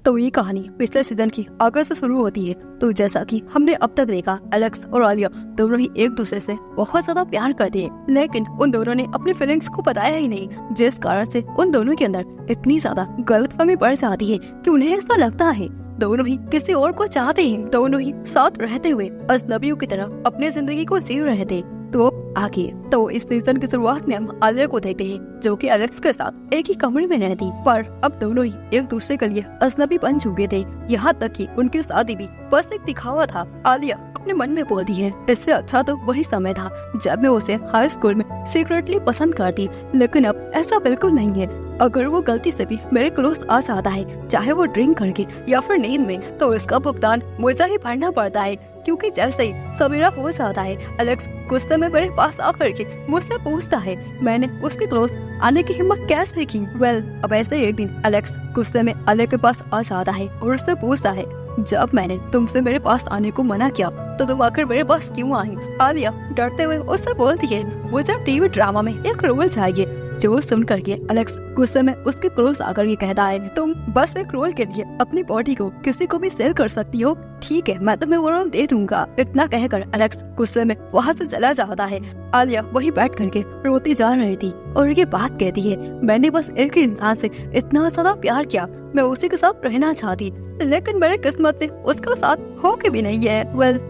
तो ये कहानी पिछले सीजन की आगे से शुरू होती है। तो जैसा कि हमने अब तक देखा, एलेक्स और आलिया दोनों ही एक दूसरे से बहुत ज्यादा प्यार करते हैं, लेकिन उन दोनों ने अपनी फीलिंग्स को बताया ही नहीं, जिस कारण से उन दोनों के अंदर इतनी ज्यादा गलतफहमी बढ़ जाती है कि उन्हें ऐसा लगता है दोनों ही किसी और को चाहते हैं। दोनों ही साथ रहते हुए अजनबियों की तरह अपनी जिंदगी को जी रहे थे। तो आगे तो इस सीजन की शुरुआत में हम आलिया को देखते हैं जो कि एलेक्स के साथ एक ही कमरे में रहती, पर अब दोनों ही एक दूसरे के लिए अजनबी बन चुके थे। यहाँ तक कि उनकी शादी भी बस एक दिखावा था। आलिया अपने मन में बोलती है, इससे अच्छा तो वही समय था जब मैं उसे हाई स्कूल में सीक्रेटली पसंद करती, लेकिन अब ऐसा बिल्कुल नहीं है। अगर वो गलती से भी मेरे क्लोज आ जाता है, चाहे वो ड्रिंक करके या फिर नींद में, तो इसका भुगतान मुझे ही भरना पड़ता है। क्योंकि जैसे ही सवेरा हो जाता है, एलेक्स गुस्से में मेरे पास आकर के मुझसे पूछता है, मैंने उसके क्लोज आने की हिम्मत कैसे की? अब ऐसे एक दिन एलेक्स गुस्से में आलिया के पास आ जाता है और उससे पूछता है, जब मैंने तुमसे मेरे पास आने को मना किया तो तुम आकर मेरे पास क्यों आई? आलिया डरते हुए उससे बोलती है, मुझे टीवी ड्रामा में एक रोल चाहिए। जो सुन करके एलेक्स गुस्से में उसके क्लोज आकर के कहता है, तुम बस एक रोल के लिए अपनी बॉडी को किसी को भी सेल कर सकती हो, ठीक है मैं तुम्हें वो रोल दे दूंगा। इतना कहकर एलेक्स गुस्से में वहाँ से चला जाता है। आलिया वही बैठ करके रोती जा रही थी और ये बात कहती है, मैंने बस एक ही इंसान से इतना ज्यादा प्यार किया, मैं उसी के साथ रहना चाहती, लेकिन मेरे किस्मत में उसका साथ हो के भी नहीं है।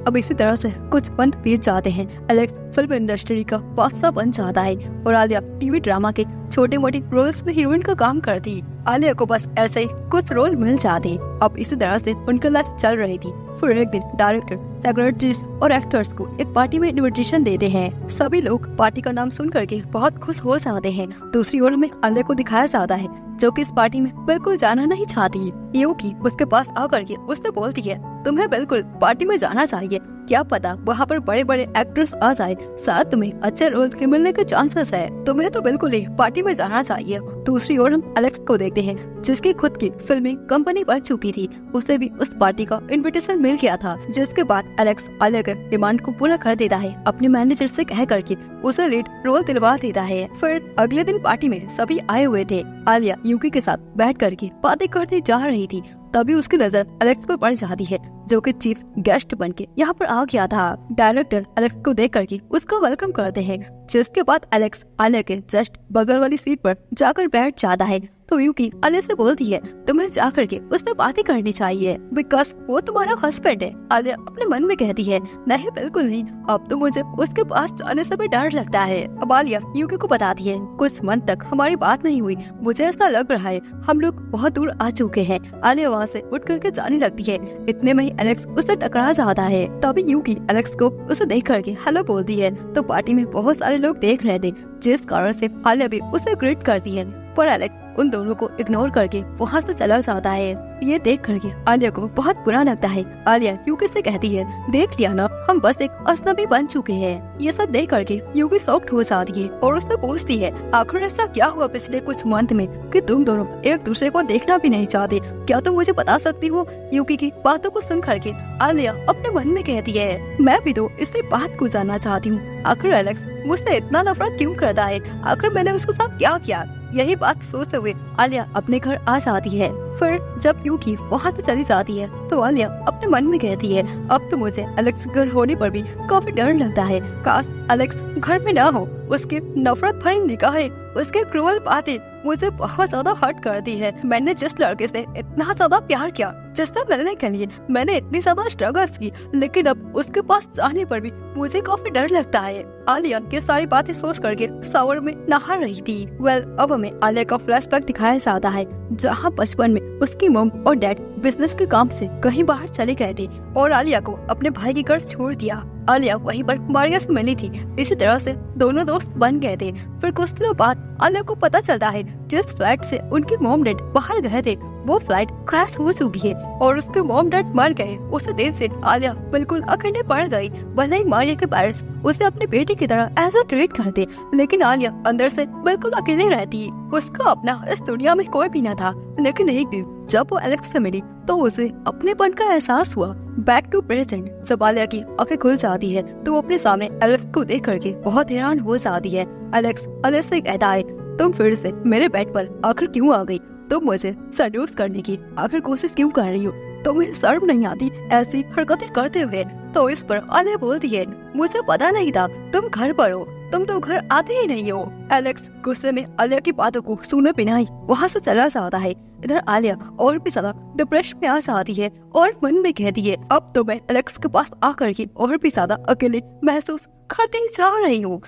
अब इसी तरह से कुछ मंथ बीत जाते हैं। एलेक्स फिल्म इंडस्ट्री का बादशाह बन जाता है और आलिया टीवी ड्रामा के छोटे मोटे रोल्स में हीरोइन का काम करती। आलिया को बस ऐसे ही कुछ रोल मिल जाते। अब इसी तरह से उनकी लाइफ चल रही थी। फिर एक दिन डायरेक्टर, सेक्रेटरीज और एक्टर्स को एक पार्टी में इनविटेशन देते हैं। सभी लोग पार्टी का नाम सुन करके बहुत खुश हो जाते हैं। दूसरी ओर में आलिया को दिखाया जाता है जो कि इस पार्टी में बिल्कुल जाना नहीं चाहती। यूकी उसके पास आकर के उससे बोलती है, तुम्हें बिल्कुल पार्टी में जाना चाहिए, क्या पता वहाँ पर बड़े बड़े एक्टर्स आ जाए, शायद तुम्हें अच्छे रोल के मिलने के चांसेस है, तुम्हें तो बिल्कुल ही पार्टी में जाना चाहिए। दूसरी ओर हम एलेक्स को देखते हैं जिसकी खुद की फिल्मिंग कंपनी बन चुकी थी, उसे भी उस पार्टी का इनविटेशन मिल गया था। जिसके बाद एलेक्स आलिया के डिमांड को पूरा कर देता है, अपने मैनेजर से कह करके उसे लीड रोल दिलवा देता है। फिर अगले दिन पार्टी में सभी आए हुए थे। आलिया यूकी के साथ बैठ करके बातें करती जा रही थी तभी उसकी नजर एलेक्स पर पड़ जाती है, जो कि चीफ गेस्ट बनके यहाँ पर आ गया था। डायरेक्टर एलेक्स को देख करके उसका वेलकम करते हैं, जिसके बाद एलेक्स आलिया के जस्ट बगल वाली सीट पर जाकर बैठ जाता है। तो यूकी आलिया से बोलती है, तुम्हें जाकर के उससे बातें करनी चाहिए, बिकॉज वो तुम्हारा हस्बैंड है। आलिया अपने मन में कहती है, नहीं बिल्कुल नहीं, अब तो मुझे उसके पास जाने से भी डर लगता है। अब आलिया यूकी को बताती है, कुछ मंथ तक हमारी बात नहीं हुई, मुझे ऐसा लग रहा है हम लोग बहुत दूर आ चुके हैं। आलिया वहाँ से उठ करके जाने लगती है, इतने में ही एलेक्स उससे टकरा जाता है। तभी यूकी एलेक्स को उसे देख करके हेलो बोलती है। तो पार्टी में बहुत सारे लोग देख रहे थे, जिस कारण से आलिया भी उसे ग्रीट करती है, पर एलेक्स उन दोनों को इग्नोर करके वहाँ से चला जाता है। ये देख करके आलिया को बहुत बुरा लगता है। आलिया यूकी से कहती है, देख लिया ना, हम बस एक अजनबी बन चुके हैं। ये सब देख करके यूकी शॉक्ड हो जाती है और उससे पूछती है, आखिर ऐसा क्या हुआ पिछले कुछ मंथ में कि तुम दोनों एक दूसरे को देखना भी नहीं चाहते? क्या तुम मुझे बता सकती हो? यूकी की बातों को सुन करके आलिया अपने मन में कहती है, मैं भी तो इसी बात को जानना चाहती हूँ, आखिर एलेक्स मुझसे इतना नफरत क्यों करता है? आखिर मैंने उसके साथ क्या किया? यही बात सोचते हुए आलिया अपने घर आ जाती है। फिर जब यूकी वहाँ से चली जाती है तो आलिया अपने मन में कहती है, अब तो मुझे एलेक्स घर होने पर भी काफी डर लगता है, काश एलेक्स घर में ना हो। उसकी नफरत भरी निगाहें, उसके क्रूअल बातें मुझे बहुत ज्यादा हर्ट करती है। मैंने जिस लड़के से इतना ज्यादा प्यार किया, जिससे मिलने के लिए मैंने इतनी ज्यादा स्ट्रगल्स की, लेकिन अब उसके पास जाने पर भी मुझे काफी डर लगता है। आलिया ये सारी बातें सोच करके शावर में नहा रही थी। अब हमें आलिया का फ्लैशबैक दिखाया जाता है, जहाँ बचपन में उसकी मम और डैड बिजनेस के काम से कहीं बाहर चले गए थे और आलिया को अपने भाई के घर छोड़ दिया। आलिया वहीं पर मारिया से मिली थी, इसी तरह से दोनों दोस्त बन गए थे। फिर कुछ दिनों बाद आलिया को पता चलता है, जिस फ्लाइट से उनके मॉम डैड बाहर गए थे वो फ्लाइट क्रैश हो चुकी है और उसके मॉम डैड मर गए। उस दिन से आलिया बिल्कुल अकेले पड़ गई। भले ही मारिया के पेरेंट्स उसे अपनी बेटी की तरह ऐसा ट्रीट करते, लेकिन आलिया अंदर से बिल्कुल अकेले रहती। उसका अपना इस दुनिया में कोई भी न था। लेकिन एक दिन जब वो एलेक्स से मिली तो उसे अपनेपन का एहसास हुआ। बैक टू प्रेजेंट, जब आलिया की आंखें खुल जाती है तो वो अपने सामने एलेक्स को देख करके बहुत हैरान हो जाती है। एलेक्स आलिया से कहता है, तुम फिर से मेरे बेड पर आखिर क्यों आ गई? तुम मुझे सेड्यूस करने की आखिर कोशिश क्यों कर रही हो? तुम्हें शर्म नहीं आती ऐसी हरकतें करते हुए? तो इस पर आलिया बोलती है, मुझे पता नहीं था तुम घर पर हो, तुम तो घर आते ही नहीं हो। एलेक्स गुस्से में आलिया की बातों को सुने बिना ही वहाँ से चला जाता है। इधर आलिया और भी ज्यादा डिप्रेशन में आ जाती है और मन में कहती है, अब तो मैं एलेक्स के पास आकर के और भी ज्यादा अकेले महसूस करते जा रही हूँ।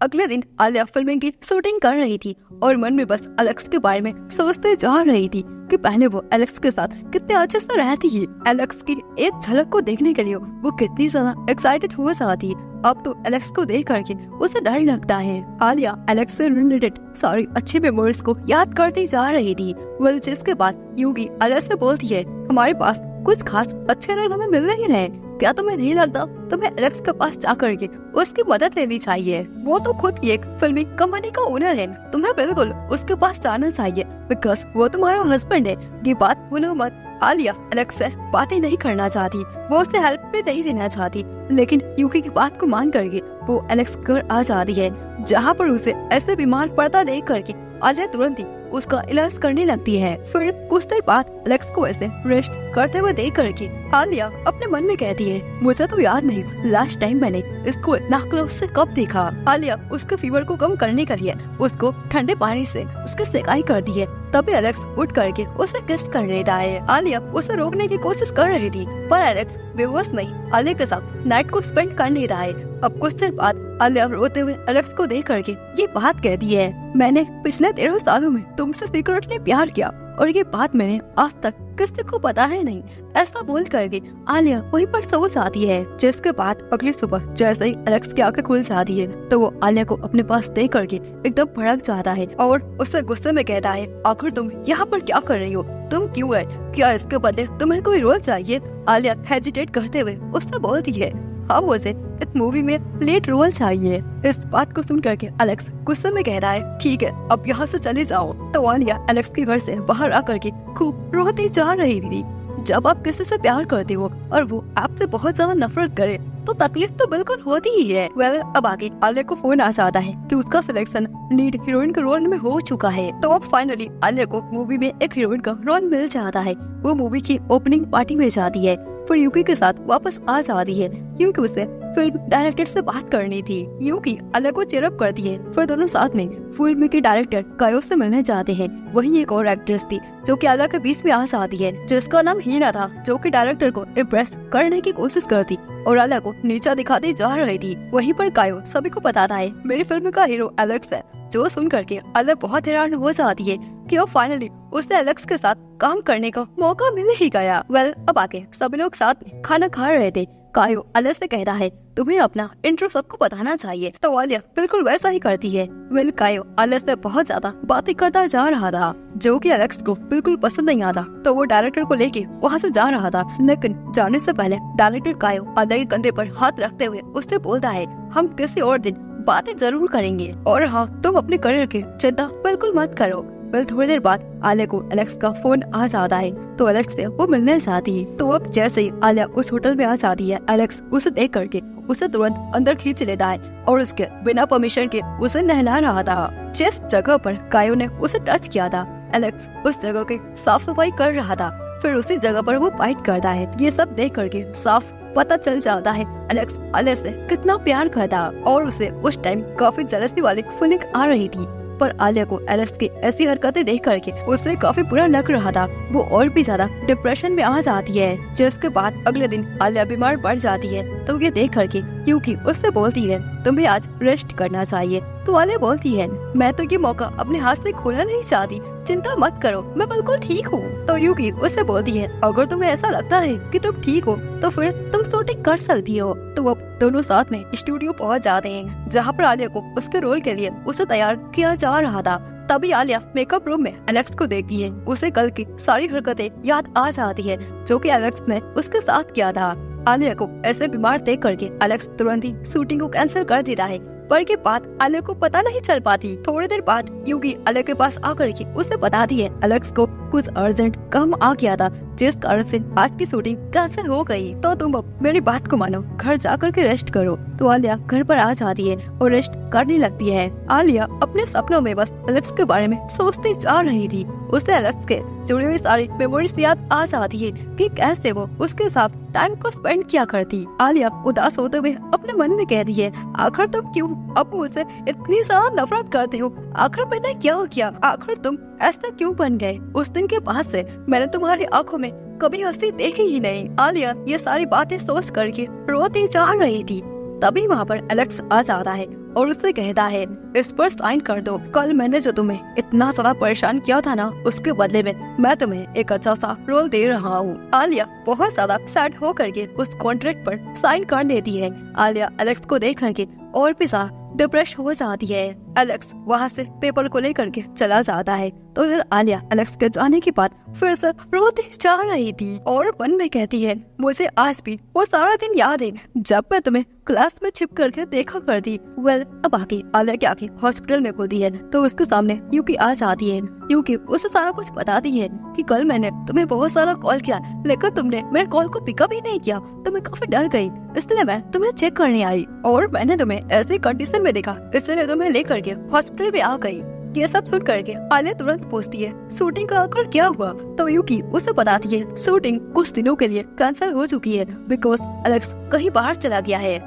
अगले दिन आलिया फिल्मिंग की शूटिंग कर रही थी और मन में बस एलेक्स के बारे में सोचते जा रही थी कि पहले वो एलेक्स के साथ कितने अच्छे से रहती है। एलेक्स की एक झलक को देखने के लिए वो कितनी ज्यादा एक्साइटेड हो जाती है। अब तो एलेक्स को देख करके उसे डर लगता है। आलिया एलेक्स से रिलेटेड सारी अच्छी मेमोरीज को याद करती जा रही थी। जिसके बाद यूगी आलिया से बोलती है, हमारे पास कुछ खास अच्छे लोग हमें मिल नहीं रहे, क्या तुम्हें नहीं लगता तुम्हें एलेक्स के पास जाकर के उसकी मदद लेनी चाहिए? वो तो खुद ही एक फिल्मी कंपनी का ओनर है, तुम्हें बिल्कुल उसके पास जाना चाहिए, बिकॉज वो तुम्हारा हस्बैंड है। ये बात भूलो मत। आलिया एलेक्स से बातें नहीं करना चाहती, वो उसे हेल्प भी नहीं देना चाहती, लेकिन यूकी की बात को मान करके वो एलेक्स घर आ जाती है, जहाँ पर उसे ऐसे बीमार पड़ता देख करके आलिया तुरंत ही उसका इलाज करने लगती है। फिर कुछ देर बाद एलेक्स को ऐसे रेस्ट करते हुए देख करके आलिया अपने मन में कहती है, मुझे तो याद नहीं लास्ट टाइम मैंने इसको इतना क्लोज से कब देखा। आलिया उसके फीवर को कम करने के लिए उसको ठंडे पानी से उसकी सेकाई करती है। तभी एलेक्स उठ करके उसे किस कर लेता है। आलिया उसे रोकने की कोशिश कर रही थी, पर एलेक्स बेहोश में आलिया के साथ नाइट को स्पेंड कर लेता है। अब कुछ देर बाद आलिया रोते हुए एलेक्स को देख करके ये बात कहती है, मैंने पिछले 13 सालों में तुमसे सीक्रेटली प्यार किया और ये बात मैंने आज तक किसी को पता है नहीं। ऐसा बोल करके आलिया वहीं पर सो जाती है। जिसके बाद अगली सुबह जैसे ही एलेक्स की आंखें खुल जाती है तो वो आलिया को अपने पास देख करके एकदम भड़क जाता है और उससे गुस्से में कहता है, आखिर तुम यहाँ पर क्या कर रही हो? तुम क्यों है? क्या इसके बदले तुम्हें कोई रोल चाहिए? आलिया हेजिटेट करते हुए उससे बोलती है, हाँ मुझे एक मूवी में लीड रोल चाहिए। इस बात को सुन करके एलेक्स गुस्से में कह रहा है, ठीक है अब यहाँ से चले जाओ। तो आलिया एलेक्स के घर से बाहर आकर के खूब रोती जा रही थी। जब आप किसी से प्यार करते हो और वो आपसे बहुत ज्यादा नफरत करे तो तकलीफ तो बिल्कुल होती ही है। अब आगे आलिया को फोन आ जाता है कि उसका सिलेक्शन लीड हीरोइन के रोल में हो चुका है। तो अब फाइनली आलिया को मूवी में एक हीरोइन का रोल मिल जाता है। वो मूवी की ओपनिंग पार्टी में जाती है, फिर यूकी के साथ वापस आ जाती है क्योंकि उसे फिल्म डायरेक्टर से बात करनी थी। यूकी आलिया को चेयरअप करती है, फिर दोनों साथ में फिल्म के डायरेक्टर कायो से मिलने जाते हैं। वहीं एक और एक्ट्रेस थी जो कि आलिया के बीच में आ जाती है, जिसका नाम हीना था, जो कि डायरेक्टर को इम्प्रेस करने की कोशिश करती और आलिया को नीचा दिखाती जा रही थी। वहीं पर कायो सभी को बताता है मेरी फिल्म का हीरो एलेक्स है, जो सुन करके आलिया बहुत हैरान हो जाती है कि अब फाइनली उसे एलेक्स के साथ काम करने का मौका मिल ही गया। अब आके सभी लोग साथ में खाना खा रहे थे। कायो आलिया से कहता है तुम्हें अपना इंट्रो सबको बताना चाहिए, तो आलिया बिल्कुल वैसा ही करती है। कायो आलिया से बहुत ज्यादा बातें करता जा रहा था, जो कि एलेक्स को बिल्कुल पसंद नहीं आता, तो वो डायरेक्टर को लेके वहाँ से जा रहा था। लेकिन जाने से पहले डायरेक्टर कायो आलिया के कंधे पर हाथ रखते हुए उससे बोलता है हम किसी और दिन बातें जरूर करेंगे, और हाँ तुम अपने करियर की चिंता बिल्कुल मत करो। थोड़ी देर बाद आलिया को एलेक्स का फोन आ जाता है, तो एलेक्स से वो मिलने जाती है। तो अब जैसे ही आलिया उस होटल में आ जाती है, एलेक्स उसे देख करके उसे तुरंत अंदर खींच लेता है और उसके बिना परमिशन के उसे नहला रहा था। जिस जगह पर कायो ने उसे टच किया था, एलेक्स उस जगह की साफ सफाई कर रहा था, फिर उसी जगह पर वो फाइट करता है। ये सब देख करके साफ पता चल जाता है एलेक्स आलिया से कितना प्यार करता, और उसे उस टाइम काफी जेलसी वाली फीलिंग आ रही थी। पर आलिया को एलेक्स की ऐसी हरकतें देख करके उसे काफी बुरा लग रहा था। वो और भी ज्यादा डिप्रेशन में आ जाती है, जिसके बाद अगले दिन आलिया बीमार पड़ जाती है। तो ये देख करके यूकी उससे बोलती है तुम्हें आज रेस्ट करना चाहिए। तो आलिया बोलती है मैं तो ये मौका अपने हाथ से खोना नहीं चाहती, चिंता मत करो मैं बिल्कुल ठीक हूँ। तो यूकी उससे बोलती है अगर तुम्हें ऐसा लगता है कि तुम ठीक हो तो फिर तुम शूटिंग कर सकती हो। तो अब दोनों साथ में स्टूडियो पहुँच जाते हैं, जहाँ पर आलिया को उसके रोल के लिए उसे तैयार किया जा रहा था। तभी आलिया मेकअप रूम में एलेक्स को देखती है। उसे कल की सारी हरकतें याद आ जाती है जो कि एलेक्स ने उसके साथ किया था। आलिया को ऐसे बीमार देख करके एलेक्स तुरंत ही शूटिंग को कैंसिल कर देता है, पर के बाद आलिया को पता नहीं चल पाती। थोड़ी देर बाद यूकी आलिया के पास आकर के उसे बताती है एलेक्स को कुछ अर्जेंट काम आ गया था, जिस कारण से आज की शूटिंग कैंसिल हो गई। तो तुम अब मेरी बात को मानो, घर जाकर के रेस्ट करो। तो आलिया घर पर आ जाती है और रेस्ट करने लगती है। आलिया अपने सपनों में बस एलेक्स के बारे में सोचती जा रही थी। उसे एलेक्स के जुड़ी हुई सारी मेमोरीज याद आ जाती है कि कैसे वो उसके साथ टाइम को स्पेंड किया करती। आलिया उदास होते हुए अपने मन में कहती है आखिर तुम क्यों अब मुझसे इतनी ज्यादा नफरत करते हो? आखिर मैंने क्या किया? आखिर तुम ऐसा क्यों बन गए? उस दिन के बाद से मैंने तुम्हारी आंखों में कभी हंसी देखी ही नहीं। आलिया ये सारी बातें सोच करके रोती जा रही थी। तभी वहाँ पर एलेक्स आ जाता है और उससे कहता है इस पर साइन कर दो। कल मैंने जो तुम्हें इतना ज्यादा परेशान किया था ना, उसके बदले में मैं तुम्हें एक अच्छा सा रोल दे रहा हूँ। आलिया बहुत ज्यादा सैड हो करके उस कॉन्ट्रैक्ट पर साइन कर लेती है। आलिया एलेक्स को देख करके और भी ज्यादा डिप्रेस हो जाती है। एलेक्स वहाँ से पेपर को लेकर के चला जाता है। तो इधर आलिया एलेक्स के जाने के बाद फिर से रोती जा रही थी और मन में कहती है मुझे आज भी वो सारा दिन याद है जब मैं तुम्हें क्लास में छिप करके देखा करती। अब आके आलिया के आके हॉस्पिटल में खुलती है तो उसके सामने यूकी आ जाती है। यूकी उसे सारा कुछ बताती है कि कल मैंने तुम्हें बहुत सारा कॉल किया, लेकिन तुमने मेरे कॉल को पिकअप ही नहीं किया, तो मैं काफी डर गई, इसलिए मैं तुम्हें चेक करने आई और मैंने तुम्हें ऐसी कंडीशन में देखा, इसलिए तुम्हें लेकर के हॉस्पिटल में आ गई। ये सब सुन करके आलिया तुरंत पूछती है शूटिंग का आखिर क्या हुआ? तो यूकी उसे बताती है शूटिंग कुछ दिनों के लिए कैंसिल हो चुकी है बिकॉज एलेक्स कहीं बाहर चला गया है।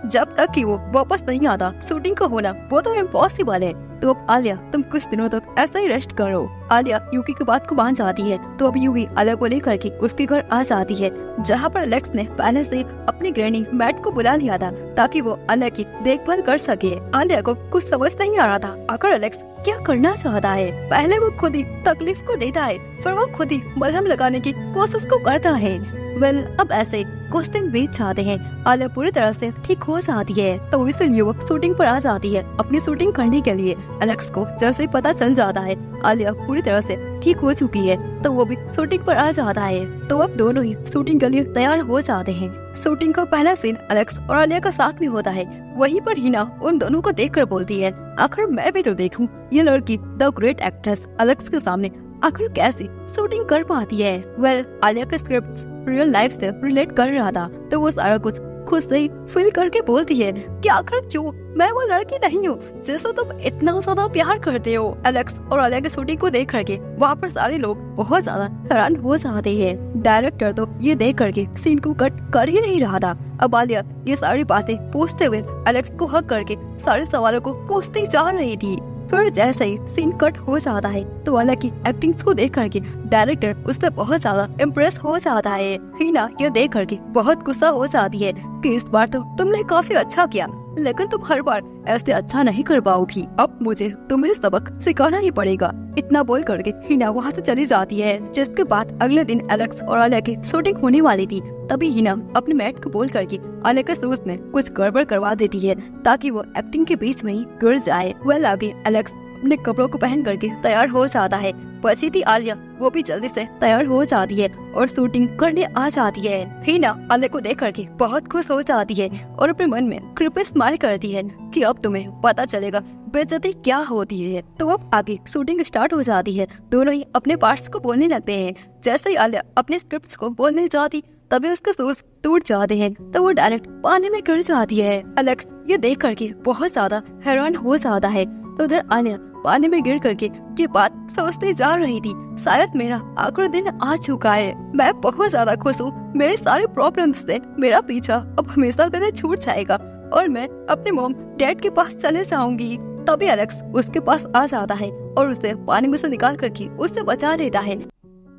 जब तक कि वो वापस नहीं आता शूटिंग का होना वो तो इम्पॉसिबल है। तो अब आलिया तुम कुछ दिनों तक ऐसा ही रेस्ट करो। आलिया यूकी की बात को मान जाती है। तो अब यूकी आलिया को लेकर के उसके घर आ जाती है, जहाँ पर एलेक्स ने पहले से अपनी ग्रैनी मैट को बुला लिया था ताकि वो आलिया की देखभाल कर सके। आलिया को कुछ समझ नहीं आ रहा था आखिर एलेक्स क्या करना चाहता है। पहले वो खुद ही तकलीफ को देता है, फिर वो खुद ही मलहम लगाने की कोशिश को करता है। अब ऐसे कुछ दिन बीत जाते हैं। आलिया पूरी तरह से ठीक हो जाती है, तो इसलिए वो शूटिंग पर आ जाती है अपनी शूटिंग करने के लिए। एलेक्स को जैसे ही पता चल जाता है आलिया पूरी तरह से ठीक हो चुकी है, तो वो भी शूटिंग पर आ जाता है। तो अब दोनों ही शूटिंग के लिए तैयार हो जाते हैं। शूटिंग का पहला सीन एलेक्स और आलिया का साथ में होता है। वहीं पर हिना उन दोनों को देखकर बोलती है आखिर मैं भी तो देखूं ये लड़की द ग्रेट एक्ट्रेस एलेक्स के सामने आखिर कैसे शूटिंग कर पाती है। वेल, आलिया का स्क्रिप्ट रियल लाइफ से रिलेट कर रहा था, तो वो सारा कुछ खुद से ही फील करके बोलती है कि आखिर क्यों मैं वो लड़की नहीं हूँ जिससे तुम इतना ज्यादा प्यार करते हो। एलेक्स और आलिया की शूटिंग को देख करके वहाँ पर सारे लोग बहुत ज्यादा हैरान हो जाते हैं। डायरेक्टर तो ये देख करके सीन को कट कर ही नहीं रहा था। अब आलिया ये सारी बातें पूछते हुए एलेक्स को हक करके सारे सवालों को पूछती जा रही थी। फिर जैसे ही सीन कट हो जाता है तो आलिया की एक्टिंग को देख करके डायरेक्टर उससे बहुत ज्यादा इम्प्रेस हो जाता है। हिना ये देख करके बहुत गुस्सा हो जाती है कि इस बार तो तुमने काफी अच्छा किया, लेकिन तुम हर बार ऐसे अच्छा नहीं कर पाओगी। अब मुझे तुम्हें सबक सिखाना ही पड़ेगा। इतना बोल करके हिना वहाँ से चली जाती है। जिसके बाद अगले दिन एलेक्स और आलिया की शूटिंग होने वाली थी। तभी हिना अपने मैट को बोल करके आलिया के शूज में कुछ गड़बड़ करवा देती है ताकि वो एक्टिंग के बीच में ही गिर जाए। वह आगे एलेक्स अपने कपड़ों को पहन करके तैयार हो जाता है। बची थी आलिया, वो भी जल्दी से तैयार हो जाती है और शूटिंग करने आ जाती है। हिना आलिया को देख करके बहुत खुश हो जाती है और अपने मन में क्रिपी स्माइल करती है कि अब तुम्हें पता चलेगा बेइज्जती क्या होती है। तो अब आगे शूटिंग स्टार्ट हो जाती है। दोनों ही अपने पार्ट्स को बोलने लगते हैं। जैसे ही आलिया अपने स्क्रिप्ट्स को बोलने जाती तभी उसके शूज टूट जाते हैं तो वो डायरेक्ट पानी में गिर जाती है। एलेक्स ये देख करके बहुत ज्यादा हैरान हो जाता है। तो उधर आलिया पानी में गिर करके ये बात सोचती जा रही थी, शायद मेरा आखिरी दिन आ चुका है। मैं बहुत ज्यादा खुश हूँ। मेरे सारे प्रॉब्लम्स से मेरा पीछा अब हमेशा के लिए छूट जाएगा और मैं अपने मॉम डैड के पास चले जाऊंगी। तभी एलेक्स उसके पास आ जाता है और उसे पानी में से निकाल करके उससे बचा लेता है।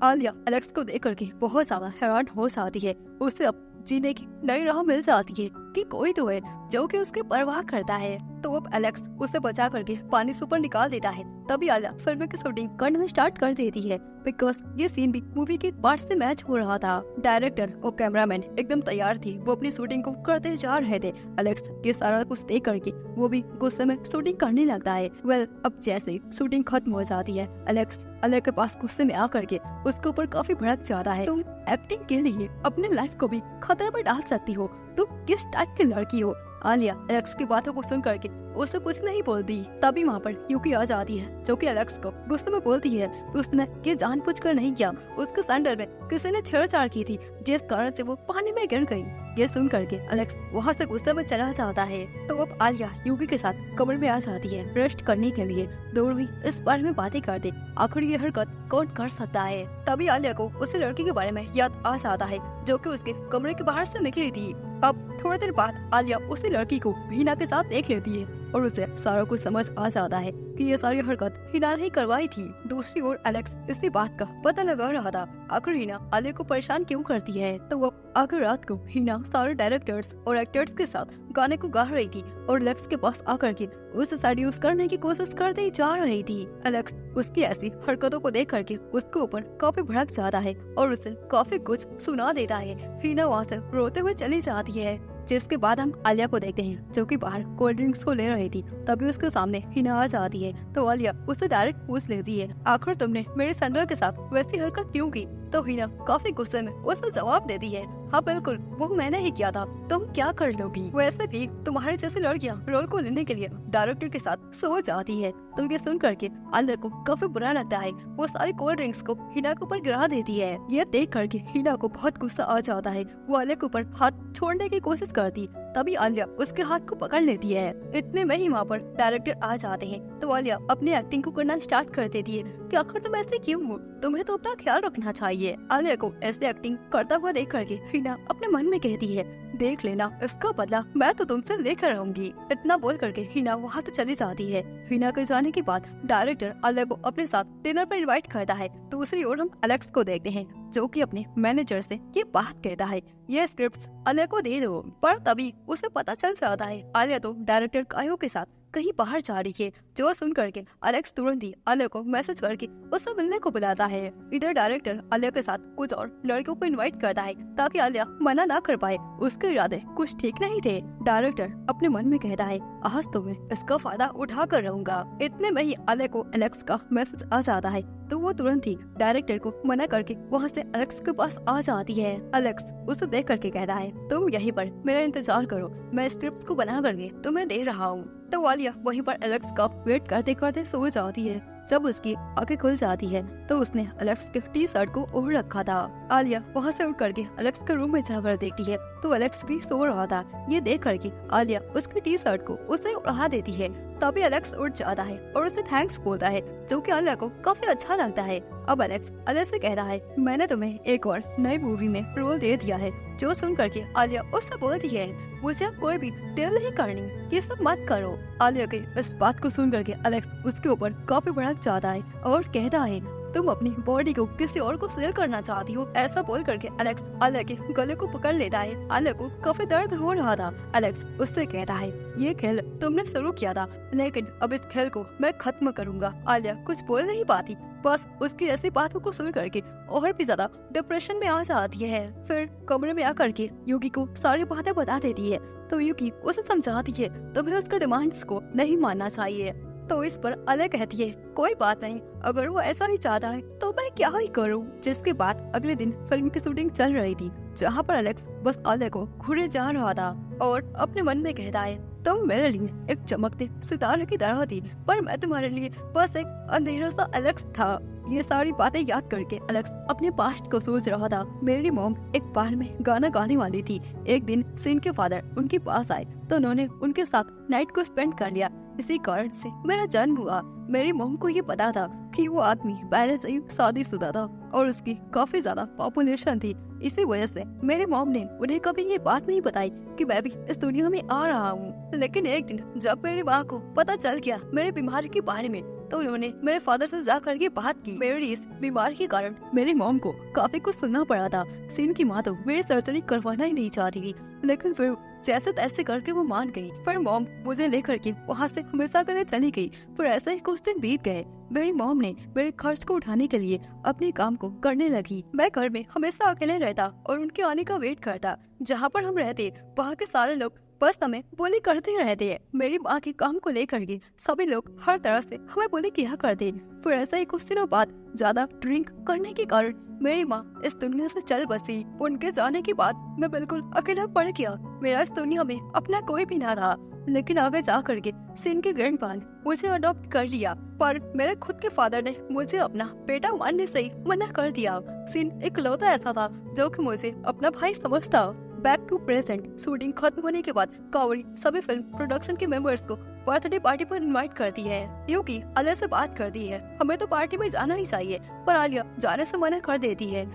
आलिया एलेक्स को देख करके बहुत ज्यादा हैरान हो जाती है। उसे अब जीने की नई राह मिल जाती है कि कोई तो है जो कि उसकी परवाह करता है। तो अब एलेक्स उसे बचा करके पानी से ऊपर निकाल देता है। तभी आलिया फिल्म की शूटिंग करने में स्टार्ट कर देती है बिकॉज ये सीन भी मूवी के पार्ट से मैच हो रहा था। डायरेक्टर और कैमरामैन एकदम तैयार थे, वो अपनी शूटिंग को करते जा रहे थे। एलेक्स ये सारा कुछ देख करके वो भी गुस्से में शूटिंग करने लगता है। वेल, अब जैसे शूटिंग खत्म हो जाती है एलेक्स आलिया के पास गुस्से में आ करके उसके ऊपर काफी भड़क जाता है। तुम एक्टिंग के लिए अपने लाइफ को भी खतरे में डाल सकती हो, तुम किस टाइप की लड़की हो। आलिया एलेक्स की बातों को सुन करके उसे कुछ नहीं बोलती। तभी वहाँ पर यूकी आ जाती है जो कि एलेक्स को गुस्से में बोलती है कि उसने ये जानबूझकर नहीं किया, उसके सैंडल में किसी ने छेड़छाड़ की थी जिस कारण से वो पानी में गिर गई। ये सुन करके एलेक्स वहाँ से गुस्से में चला जाता है। तो अब आलिया यूकी के साथ कमरे में आ जाती है रेस्ट करने के लिए। दोनों ही इस बारे में बातें करते आखिर ये हरकत कौन कर सकता है। तभी आलिया को उसी लड़की के बारे में याद आ जाता है जो कि उसके कमरे के बाहर से निकली थी। अब थोड़ी देर बाद आलिया उसी लड़की को हिना के साथ देख लेती है और उसे सारा कुछ समझ आ जाता है कि ये सारी हरकत हिना ने ही करवाई थी। दूसरी ओर एलेक्स इसी बात का पता लगा रहा था आखिर हिना आलिया को परेशान क्यों करती है। तो वो आखिर रात को हिना सारे डायरेक्टर्स और एक्टर्स के साथ गाने को गा रही थी और एलेक्स के पास आकर के उसे सेड्यूस करने की कोशिश करते जा रही थी। एलेक्स उसकी ऐसी हरकतों को देख करके उसके ऊपर काफी भड़क जाता है और उसे काफी कुछ सुना देता है। हिना वहाँ से रोते हुए चली जाती है। जिसके बाद हम आलिया को देखते हैं जो कि बाहर कोल्ड ड्रिंक्स को ले रही थी। तभी उसके सामने हिना आ जाती है तो आलिया उससे डायरेक्ट पूछ लेती है आखिर तुमने मेरे सैंडल के साथ वैसी हरकत क्यों की। तो हिना काफी गुस्से में उसे जवाब देती है हाँ बिल्कुल, वो मैंने ही किया था, तुम क्या कर लोगी। वैसे भी तुम्हारे जैसी लड़कियां रोल को लेने के लिए डायरेक्टर के साथ सो जाती है। तो ये सुन करके आलिया को काफी बुरा लगता है। वो सारी कोल्ड ड्रिंक्स को हिना के ऊपर गिरा देती है। ये देख करके हिना को बहुत गुस्सा आ जाता है। वो आलिया के ऊपर हाथ छोड़ने की कोशिश करती तभी आलिया उसके हाथ को पकड़ लेती है। इतने में ही वहाँ पर डायरेक्टर आ जाते हैं तो आलिया अपनी एक्टिंग को करना स्टार्ट कर देती है कि आखिर तुम ऐसे क्यों हो, तुम्हें तो अपना ख्याल रखना चाहिए। आलिया को ऐसे एक्टिंग करता हुआ देख करके हिना अपने मन में कहती है देख लेना, इसका बदला मैं तो तुमसे लेकर रहूंगी। इतना बोल करके हिना वहाँ से चली जाती है। हिना के जाने के बाद डायरेक्टर आलिया को अपने साथ डिनर पर इनवाइट करता है। दूसरी ओर हम एलेक्स को देखते हैं जो कि अपने मैनेजर से ये बात कहता है ये स्क्रिप्ट आलिया को दे दो। पर तभी उसे पता चल जाता है आलिया तो डायरेक्टर कायो के साथ कहीं बाहर जा रही है। जो सुन करके एलेक्स तुरंत ही आलिया को मैसेज करके उससे मिलने को बुलाता है। इधर डायरेक्टर आलिया के साथ कुछ और लड़कियों को इनवाइट करता है ताकि आलिया मना ना कर पाए। उसके इरादे कुछ ठीक नहीं थे। डायरेक्टर अपने मन में कहता है आज तो मैं इसका फायदा उठा कर रहूंगा। इतने में ही आलिया को एलेक्स का मैसेज आ जाता है तो वो तुरंत ही डायरेक्टर को मना करके वहाँ से एलेक्स के पास आ जाती है। एलेक्स उसे देख करके कहता है तुम यहीं पर मेरा इंतजार करो, मैं स्क्रिप्ट को बना करके तुम्हें दे रहा हूँ। तो आलिया वहीं पर एलेक्स का वेट करते करते सो जाती है। जब उसकी आंखें खुल जाती है तो उसने एलेक्स के टी शर्ट को ओढ़ रखा था। आलिया वहाँ से उठ करके एलेक्स के रूम में जाकर देखती है तो एलेक्स भी सो रहा था। ये देख करके आलिया उसके टी शर्ट को उसे उड़ा देती है। तभी एलेक्स उठ जाता है और उसे थैंक्स बोलता है, जो कि आलिया को काफी अच्छा लगता है। अब एलेक्स आलिया से कहता है, मैंने तुम्हें एक और नई मूवी में रोल दे दिया है। जो सुन करके आलिया उससे बोलती है, मुझे अब कोई भी डील नहीं करनी, ये सब मत करो। आलिया के इस बात को सुन करके एलेक्स उसके ऊपर काफी भड़क जाता है और कहता है, तुम अपनी बॉडी को किसी और को सेल करना चाहती हो। ऐसा बोल करके एलेक्स आलिया के गले को पकड़ लेता है। आलिया को काफी दर्द हो रहा था। एलेक्स उससे कहता है, ये खेल तुमने शुरू किया था, लेकिन अब इस खेल को मैं खत्म करूंगा। आलिया कुछ बोल नहीं पाती, बस उसकी ऐसी बातों को सुन करके और भी ज्यादा डिप्रेशन में आ जाती है। फिर कमरे में आकर के युगी को सारी बातें बता देती है तो युगी उसे समझाती है तुम्हें उसके डिमांड्स को नहीं मानना चाहिए। तो इस पर आलिया कहती है, कोई बात नहीं, अगर वो ऐसा ही चाहता है तो मैं क्या ही करूं। जिसके बाद अगले दिन फिल्म की शूटिंग चल रही थी, जहां पर एलेक्स बस आलिया को घूरे जा रहा था और अपने मन में कहता है, तुम मेरे लिए एक चमकते सितारे की तरह थी, पर मैं तुम्हारे लिए बस एक अंधेरा सा एलेक्स था। ये सारी बातें याद करके एलेक्स अपने पास्ट को सोच रहा था। मेरी मॉम एक बार में गाना गाने वाली थी। एक दिन सीन के फादर उनके पास आए तो उन्होंने उनके साथ नाइट को स्पेंड कर लिया। इसी कारण से मेरा जन्म हुआ। मेरी मॉम को ये पता था कि वो आदमी पहले से ही शादीशुदा था और उसकी काफी ज्यादा पॉपुलेशन थी। इसी वजह से मेरी मॉम ने उन्हें कभी ये बात नहीं बताई कि मैं भी इस दुनिया में आ रहा हूँ। लेकिन एक दिन जब मेरी माँ को पता चल गया मेरी बीमारी के बारे में, तो उन्होंने मेरे फादर से जाकर के बात की। मेरी इस बीमारी के कारण मेरी मॉम को काफी कुछ सुनना पड़ा था। सीन की माँ तो मेरी सर्जरी करवाना ही नहीं चाहती थी, लेकिन फिर जैसे तैसे करके वो मान गई। फिर मॉम मुझे लेकर के वहाँ से हमेशा के लिए चली गई। फिर ऐसे ही कुछ दिन बीत गए। मेरी मॉम ने मेरे खर्च को उठाने के लिए अपने काम को करने लगी। मैं घर में हमेशा अकेले रहता और उनके आने का वेट करता। जहाँ पर हम रहते वहाँ के सारे लोग बस हमें बोली करते रहते हैं। मेरी माँ के काम को लेकर के सभी लोग हर तरह से हमें बोली किया करते। फिर ऐसा ही कुछ दिनों बाद ज्यादा ड्रिंक करने के कारण मेरी माँ इस दुनिया से चल बसी। उनके जाने के बाद मैं बिल्कुल अकेला पड़ गया। मेरा इस दुनिया में अपना कोई भी ना रहा। लेकिन आगे जा करके सीन के ग्रैंडपा ने मुझे अडॉप्ट कर लिया, पर मेरे खुद के फादर ने मुझे अपना बेटा मानने से ही मना कर दिया। सीन इकलौता ऐसा था जो कि मुझे अपना भाई समझता। बैक टू प्रेजेंट शूटिंग खत्म होने के बाद कावरी सभी फिल्म प्रोडक्शन के मेंबर्स को बर्थडे पार्टी पर इनवाइट करती है, क्योंकि आलिया से बात करती है हमें तो पार्टी में जाना ही चाहिए, पर आलिया जाने से मना कर देती है।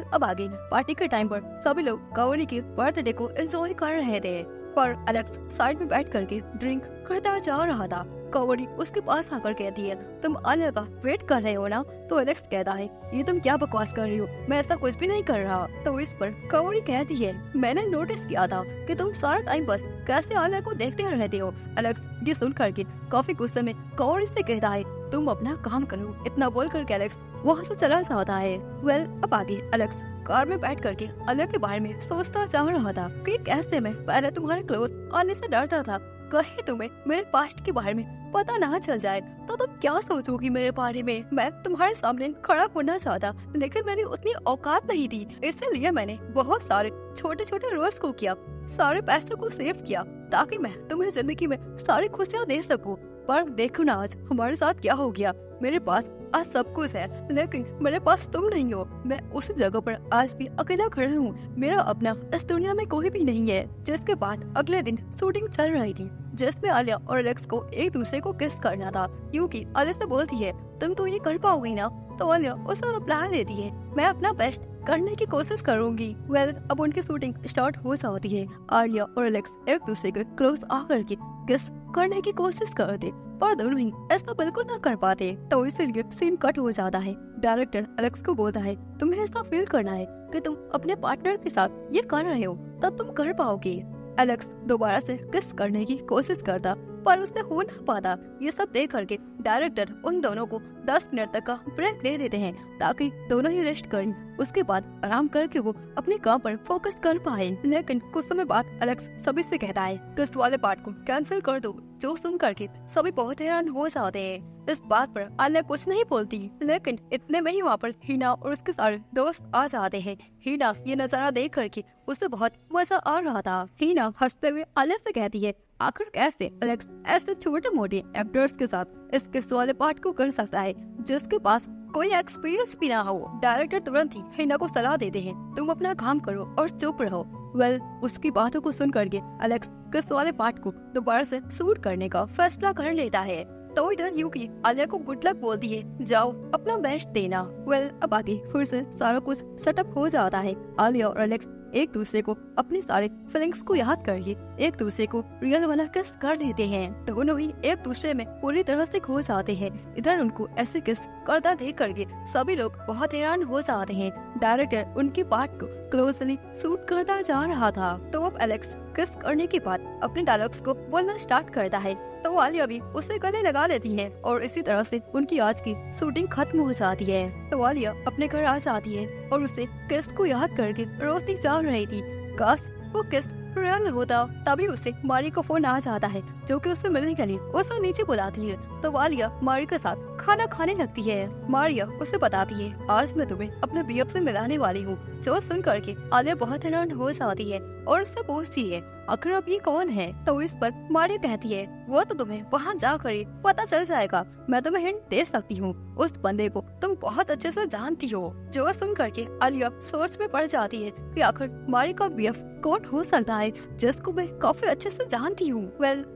अब आगे पार्टी के टाइम पर सभी लोग कावरी के बर्थडे को एंजॉय कर रहे थे, पर एलेक्स साइड में बैठ करके ड्रिंक करता जा रहा था। कावरी उसके पास आकर कहती है, तुम आलिया का वेट कर रहे हो ना? तो एलेक्स कहता है, ये तुम क्या बकवास कर रही हो, मैं ऐसा कुछ भी नहीं कर रहा। तो इस पर कावरी कहती है, मैंने नोटिस किया था कि तुम सारा टाइम बस कैसे आलिया को देखते रहते हो। एलेक्स ये सुन करके काफी गुस्से में कावरी से कहता है, तुम अपना काम करो। इतना बोल करके एलेक्स वहाँ से चला जाता है। अब आगे एलेक्स कार में बैठ करके आलिया के बारे में सोचता जा रहा था कि कैसे मैं पहले तुम्हारे क्लोज आने से डरता था। कहीं तुम्हें मेरे पास्ट के बारे में पता ना चल जाए तो तुम क्या सोचोगी मेरे बारे में। मैं तुम्हारे सामने खड़ा होना चाहता, लेकिन मेरी उतनी औकात नहीं थी, इसलिए मैंने बहुत सारे छोटे छोटे रोल्स को किया, सारे पैसों को सेव किया ताकि मैं तुम्हें जिंदगी में सारी खुशियाँ दे सकूं। पर देखो ना आज हमारे साथ क्या हो गया। मेरे पास आज सब कुछ है, लेकिन मेरे पास तुम नहीं हो। मैं उसी जगह पर आज भी अकेला खड़ा हूँ। मेरा अपना इस दुनिया में कोई भी नहीं है। जिसके बाद अगले दिन शूटिंग चल रही थी, जिसमें आलिया और एलेक्स को एक दूसरे को किस करना था, क्योंकि आलिया से बोलती है, तुम तो ये कर पाओगी ना? तो आलिया उसे रिप्लाई देती है, मैं अपना बेस्ट करने की कोशिश करूंगी। अब उनकी शूटिंग स्टार्ट हो जाती है। आलिया और एलेक्स एक दूसरे के क्लोज आकर के किस करने की कोशिश करते, पर दोनों ही ऐसा बिल्कुल ना कर पाते। तो इसलिए सीन कट हो जाता है। डायरेक्टर एलेक्स को बोलता है, तुम्हें ऐसा फील करना है कि तुम अपने पार्टनर के साथ ये कर रहे हो, तब तुम कर पाओगे। एलेक्स दोबारा से किस करने की कोशिश करता, पर उससे हो ना पाता। ये सब देख करके डायरेक्टर उन दोनों को 10 मिनट तक का ब्रेक दे देते हैं ताकि दोनों ही रेस्ट करें। उसके बाद आराम करके वो अपने काम पर फोकस कर पाए। लेकिन कुछ समय बाद एलेक्स सभी से कहता है, किस वाले पार्ट को कैंसिल कर दो, जो सुन करके सभी बहुत हैरान हो जाते हैं। इस बात पर आलिया कुछ नहीं बोलती, लेकिन इतने में ही वहाँ पर हिना और उसके सारे दोस्त आ जाते हैं। हिना ये नजारा देख करके उसे बहुत मजा आ रहा था। हिना हंसते हुए आलिया से कहती है, आखिर कैसे एलेक्स ऐसे छोटे मोटे एक्टर्स के साथ इस किस वाले पार्ट को कर सकता है जिसके पास कोई एक्सपीरियंस भी ना हो। डायरेक्टर तुरंत ही हिना को सलाह देते हैं, तुम अपना काम करो और चुप रहो। उसकी बातों को सुन करके एलेक्स किस वाले पार्ट को दोबारा से शूट करने का फैसला कर लेता है। तो इधर यूकी आलिया को गुड लक बोलती है, जाओ अपना बेस्ट देना। अब आगे फिर से सारा कुछ सेटअप हो जाता है। आलिया और एलेक्स एक दूसरे को अपनी सारे फीलिंग्स को याद करके एक दूसरे को रियल वाला किस कर लेते हैं। दोनों ही एक दूसरे में पूरी तरह से खो जाते हैं। इधर उनको ऐसे किस करता देख करके सभी लोग बहुत हैरान हो जाते हैं। डायरेक्टर उनके पार्ट को क्लोजली शूट करता जा रहा था। तो अब एलेक्स किस करने के बाद अपने डायलॉग्स को बोलना स्टार्ट करता है, तो आलिया भी उसे गले लगा लेती है और इसी तरह से उनकी आज की शूटिंग खत्म हो जाती है। तो आलिया अपने घर आ जाती है और उसे किस को याद करके रोती जा रही थी। काश वो किस रियल में होता। तभी उसे मारी को फोन आ जाता है, जो कि उससे मिलने के लिए उसे नीचे बुलाती है। तो आलिया मारी के साथ खाना खाने लगती है। मारिया उसे बताती है, आज मैं तुम्हें अपने बीएफ से मिलाने वाली हूँ। जो सुन करके आलिया बहुत हैरान हो जाती है और उससे पूछती है, आखिर अब ये कौन है? तो इस पर मारिया कहती है, वो तो तुम्हें वहाँ जाकर ही पता चल जाएगा। मैं तुम्हें हिंट दे सकती हूँ, उस बंदे को तुम बहुत अच्छे से जानती हो। जो सुन करके आलिया सोच में पड़ जाती है कि आखिर मारी का बीएफ कौन हो सकता है जिसको मैं काफी अच्छे से जानती हूँ।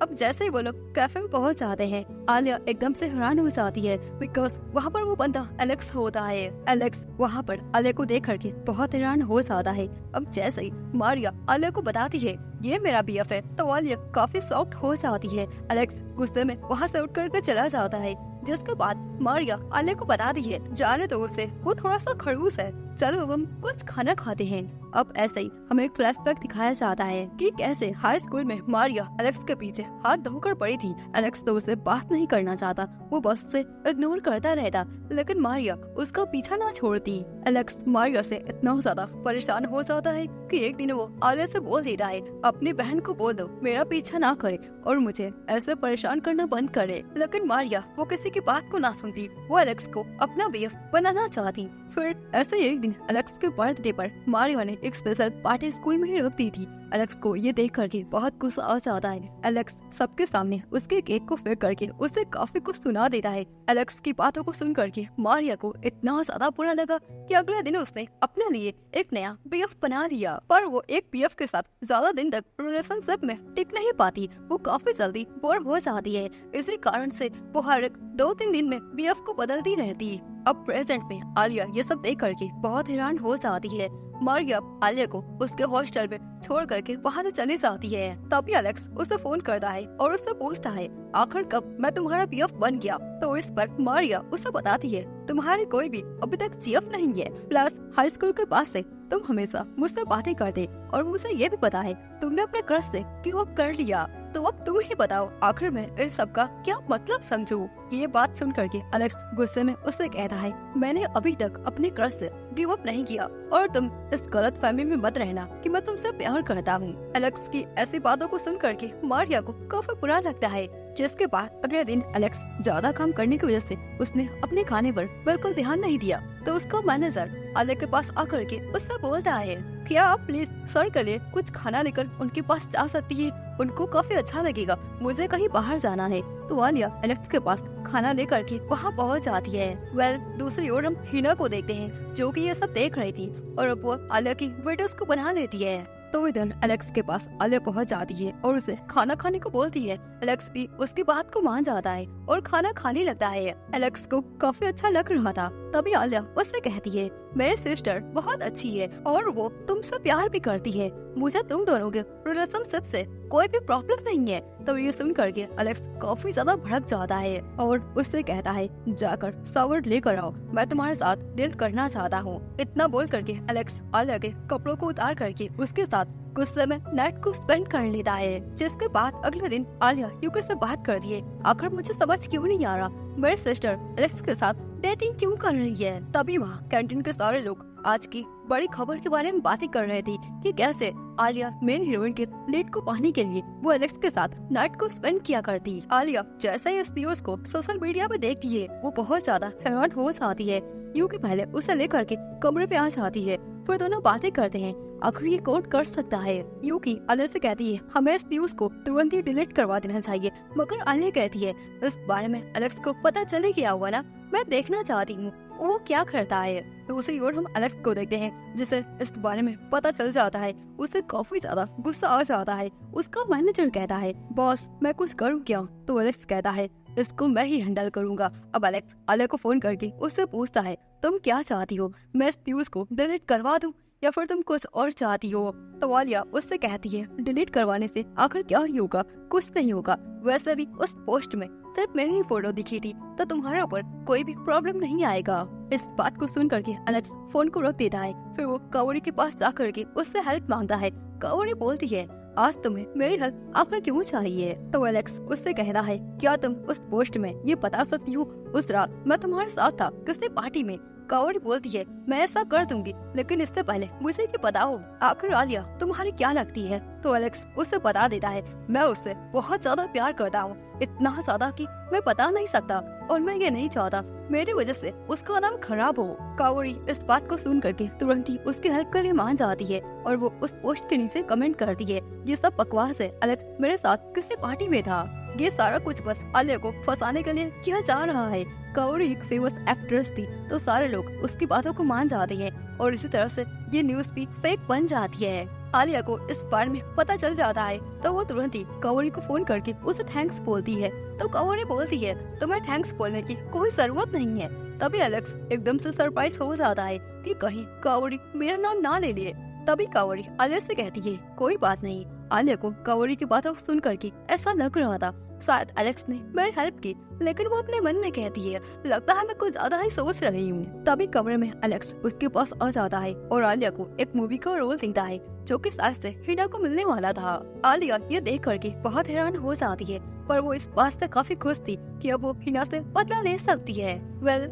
अब जैसे ही वो लोग कैफे में पहुँच जाते हैं, आलिया एकदम से हैरान हो जाती है बिकॉज वहाँ पर वो बंदा एलेक्स होता है। एलेक्स वहाँ पर आलिया को देख करके बहुत हैरान हो जाता है। अब जैसे ही मारिया आलिया को बताती है ये मेरा बीएफ है, तो आलिया काफी शॉक्ड हो जाती है। एलेक्स गुस्से में वहाँ से उठ करके चला जाता है, जिसके बाद मारिया आलिया को बताती है, जाने दो उसे, वो थोड़ा सा खड़ूस है, चलो अब हम कुछ खाना खाते हैं। अब ऐसे ही हमें एक फ्लैशबैक दिखाया जाता है कि कैसे हाई स्कूल में मारिया एलेक्स के पीछे हाथ धोकर पड़ी थी। एलेक्स तो उससे बात नहीं करना चाहता, वो बस उसे इग्नोर करता रहता, लेकिन मारिया उसका पीछा ना छोड़ती। एलेक्स मारिया से इतना ज्यादा परेशान हो जाता है कि एक दिन वो आलिया से बोल देता है, अपनी बहन को बोल दो मेरा पीछा ना करे और मुझे ऐसे परेशान करना बंद करे। लेकिन मारिया वो किसी की बात को ना सुनती, वो एलेक्स को अपना बीएफ बनाना चाहती। फिर ऐसे एक दिन एलेक्स के बर्थडे पर मारिया ने एक स्पेशल पार्टी स्कूल में ही रख दी थी। एलेक्स को ये देख करके बहुत गुस्सा आ जाता है। एलेक्स सबके सामने उसके केक को फेंक करके उसे काफी कुछ सुना देता है। एलेक्स की बातों को सुन करके मारिया को इतना ज्यादा बुरा लगा कि अगले दिन उसने अपने लिए एक नया बीएफ बना लिया। पर वो एक बीएफ के साथ ज्यादा दिन तक रिलेशनशिप में टिक नहीं पाती, वो काफी जल्दी बोर हो जाती है। इसी कारण से वो हर एक 2-3 दिन में बीएफ को बदलती रहती। अब प्रेजेंट में आलिया ये सब देख करके बहुत हैरान हो जाती है। मारिया आलिया को उसके हॉस्टल में छोड़ करके वहाँ से चली जाती है। तभी एलेक्स उसे फोन करता है और उससे पूछता है, आखिर कब मैं तुम्हारा बीएफ बन गया? तो इस पर मारिया उसे बताती है, तुम्हारी कोई भी अभी तक जीएफ नहीं है, प्लस हाई स्कूल के पास से तुम हमेशा मुझसे बातें करते और मुझे ये भी पता है तुमने अपने क्रश से गिव अप कर लिया। तो अब तुम ही बताओ आखिर मैं इस सब का क्या मतलब समझूं? ये बात सुन करके एलेक्स गुस्से में उससे कहता है, मैंने अभी तक अपने क्रश से गिव अप नहीं किया और तुम इस गलत फहमी में मत रहना कि मैं तुमसे प्यार करता हूँ। एलेक्स की ऐसी बातों को सुन करके मारिया को काफी बुरा लगता है, जिसके बाद अगले दिन एलेक्स ज्यादा काम करने की वजह से उसने अपने खाने पर बिल्कुल ध्यान नहीं दिया। तो उसका मैनेजर आलिया के पास आकर के उससे बोलता है, क्या आप प्लीज सर के लिए कुछ खाना लेकर उनके पास जा सकती है? उनको काफी अच्छा लगेगा, मुझे कहीं बाहर जाना है। तो आलिया एलेक्स के पास खाना लेकर के वहाँ पहुँच जाती है। दूसरी ओर हम हिना को देखते हैं, जो कि ये सब देख रही थी और अब वो आलिया की वीडियोस को बना लेती है। तो इधर एलेक्स के पास आलिया पहुंच जाती है और उसे खाना खाने को बोलती है। एलेक्स भी उसकी बात को मान जाता है और खाना खाने लगता है। एलेक्स को काफी अच्छा लग रहा था। तभी आलिया उससे कहती है, मेरी सिस्टर बहुत अच्छी है और वो तुमसे प्यार भी करती है, मुझे तुम दोनों के रिलेशनशिप से कोई भी प्रॉब्लम नहीं है। तो ये सुन करके एलेक्स काफी ज्यादा भड़क जाता है और उससे कहता है, जाकर शावर लेकर आओ, मैं तुम्हारे साथ डील करना चाहता हूँ। इतना बोल करके एलेक्स आलिया के कपड़ों को उतार करके उसके साथ गुस्से में नाइट को स्पेंड कर लेता है। जिसके बाद अगले दिन आलिया यूकी से बात कर दिए, आखिर मुझे समझ क्यों नहीं आ रहा मेरी सिस्टर एलेक्स के साथ डेटिंग क्यों कर रही है। तभी वहाँ कैंटीन के सारे लोग आज की बड़ी खबर के बारे में बातें कर रहे थे कि कैसे आलिया मेन हीरोइन के लीड को पाने के लिए वो एलेक्स के साथ नाइट को स्पेंड किया करती। आलिया जैसे ही इस न्यूज को सोशल मीडिया पे देखती है वो बहुत ज्यादा हैरान हो जाती है। यूकी पहले उसे लेकर के कमरे पे आ जाती है, फिर दोनों बातें करते हैं आखिर ये कौन कर सकता है। यूकी आलिया से कहती है हमें इस न्यूज को तुरंत ही डिलीट करवा देना चाहिए, मगर आलिया कहती है इस बारे में एलेक्स को पता चले गया हुआ ना, मैं देखना चाहती हूँ वो क्या करता है। दूसरी ओर हम एलेक्स को देखते हैं जिसे इस बारे में पता चल जाता है, उसे काफी ज्यादा गुस्सा आ जाता है। उसका मैनेजर कहता है बॉस मैं कुछ करूँ क्या, तो एलेक्स कहता है इसको मैं ही हैंडल करूंगा। अब एलेक्स आलिया को फोन करके उससे पूछता है तुम क्या चाहती हो, मैं इस न्यूज को डिलीट करवा दूं या फिर तुम कुछ और चाहती हो। तो आलिया उससे कहती है डिलीट करवाने से आखिर क्या ही होगा, कुछ नहीं होगा, वैसे भी उस पोस्ट में सिर्फ मेरी ही फोटो दिखी थी तो तुम्हारे ऊपर कोई भी प्रॉब्लम नहीं आएगा। इस बात को सुन करके एलेक्स फोन को रख देता है, फिर वो कावरी के पास जा करके उससे हेल्प मांगता है। कावरी बोलती है आज तुम्हें मेरी हेल्प आखिर क्यों चाहिए। तो एलेक्स उससे कहता है क्या तुम उस पोस्ट में ये बता सकती हो उस रात मैं तुम्हारे साथ था किसी पार्टी में। कावरी बोलती है मैं ऐसा कर दूंगी, लेकिन इससे पहले मुझे ये बताओ आखिर आलिया तुम्हारी क्या लगती है। तो एलेक्स उससे बता देता है मैं उससे बहुत ज्यादा प्यार करता हूँ, इतना ज्यादा कि मैं बता नहीं सकता, और मैं ये नहीं चाहता मेरी वजह से उसका नाम खराब हो। कावरी इस बात को सुन करके तुरंत ही उसकी हेल्प के लिए मान जाती है और वो उस पोस्ट के नीचे कमेंट करती है ये सब बकवास है, एलेक्स मेरे साथ किसी पार्टी में था, ये सारा कुछ बस आलिया को फंसाने के लिए किया जा रहा है। कावरी एक फेमस एक्ट्रेस थी तो सारे लोग उसकी बातों को मान जाते हैं और इसी तरह से ये न्यूज भी फेक बन जाती है। आलिया को इस बारे में पता चल जाता है तो वो तुरंत ही कावरी को फोन करके उसे थैंक्स बोलती है। तो कावरी बोलती है तुम्हें थैंक्स बोलने की कोई जरूरत नहीं है। तभी एलेक्स एकदम से सरप्राइज हो जाता है कि कहीं कावरी मेरा नाम ना ले लिए। तभी कावरी आलिया से कहती है कोई बात नहीं। आलिया को कावरी की बातों को सुन करके ऐसा लग रहा था शायद एलेक्स ने मेरी हेल्प की, लेकिन वो अपने मन में कहती है लगता है मैं कुछ ज्यादा ही सोच रही हूँ। तभी कमरे में एलेक्स उसके पास आ जाता है और आलिया को एक मूवी का रोल देता है जो कि शायद से हिना को मिलने वाला था। आलिया ये देख करके बहुत हैरान हो जाती है, पर वो इस बात से काफी खुश थी कि अब वो हिना से बदला ले सकती है।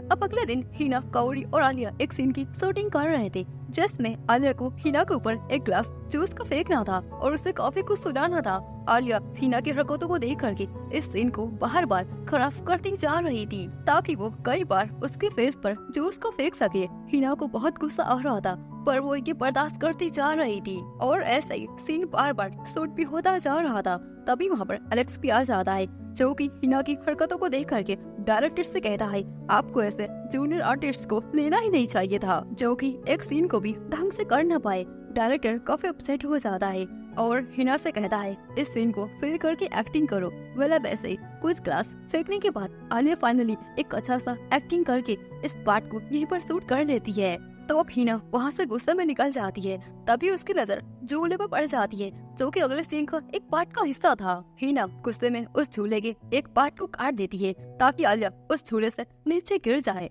अब अगले दिन हिना, कावरी और आलिया एक सीन की शूटिंग कर रहे थे जिसमें आलिया को हिना के ऊपर एक ग्लास जूस का फेंकना था और उसे काफी कुछ सुनाना था। आलिया हिना की हरकतों को देख करके इस सीन को बार बार खराब करती जा रही थी ताकि वो कई बार उसके फेस पर जूस को फेंक सके। हिना को बहुत गुस्सा आ रहा था पर वो ये बर्दाश्त करती जा रही थी और ऐसे ही सीन बार बार शूट भी होता जा रहा था। तभी वहाँ पर एलेक्स भी आ जाता है जो कि हिना की हरकतों को देख करके डायरेक्टर से कहता है आपको ऐसे जूनियर आर्टिस्ट को लेना ही नहीं चाहिए था जो कि एक सीन को भी ढंग से कर न पाए। डायरेक्टर काफी अपसेट हो जाता है और हिना से कहता है इस सीन को फिल करके एक्टिंग करो। अब ऐसे ही कुछ ग्लास फेंकने के बाद आलिया फाइनली एक अच्छा सा एक्टिंग करके इस पार्ट को यहीं पर शूट कर लेती है। तो अब हिना वहाँ से गुस्से में निकल जाती है। तभी उसकी नजर झूले पर पड़ जाती है जो कि अगले सीन का एक पार्ट का हिस्सा था। हिना गुस्से में उस झूले के एक पार्ट को काट देती है ताकि आलिया उस झूले से नीचे गिर जाए।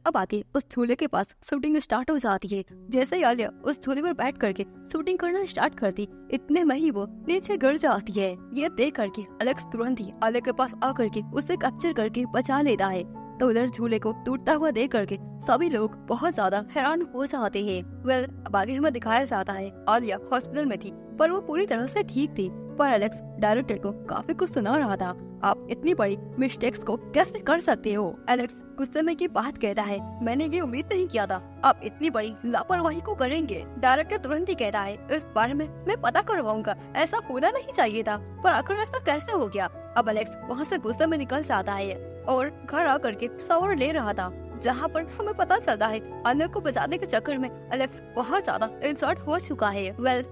अब आके उस झूले के पास शूटिंग स्टार्ट हो जाती है। जैसे ही आलिया उस झूले पर बैठ करके शूटिंग करना स्टार्ट करती इतने में ही वो नीचे गिर जाती है। ये देख करके एलेक्स तुरंत ही आलिया के पास आकर के उसे कैप्चर करके बचा लेता है। तो उधर झूले को टूटता हुआ देख करके सभी लोग बहुत ज्यादा हैरान हो जाते हैं। अब आगे हमें दिखाया जाता है आलिया हॉस्पिटल में थी पर वो पूरी तरह से ठीक थी, पर एलेक्स डायरेक्टर को काफी कुछ सुना रहा था। आप इतनी बड़ी मिस्टेक्स को कैसे कर सकते हो। एलेक्स गुस्से में की बात कहता है मैंने ये उम्मीद नहीं किया था आप इतनी बड़ी लापरवाही को करेंगे। डायरेक्टर तुरंत ही कहता है इस बारे में मैं पता करवाऊंगा, ऐसा होना नहीं चाहिए था, पर आखिर ऐसा कैसे हो गया। अब एलेक्स वहाँ से गुस्से में निकल जाता है और घर आकर के शावर ले रहा था जहाँ पर हमें पता चलता है आलिया को बचाने के चक्कर में एलेक्स बहुत ज्यादा इंसर्ट हो चुका है।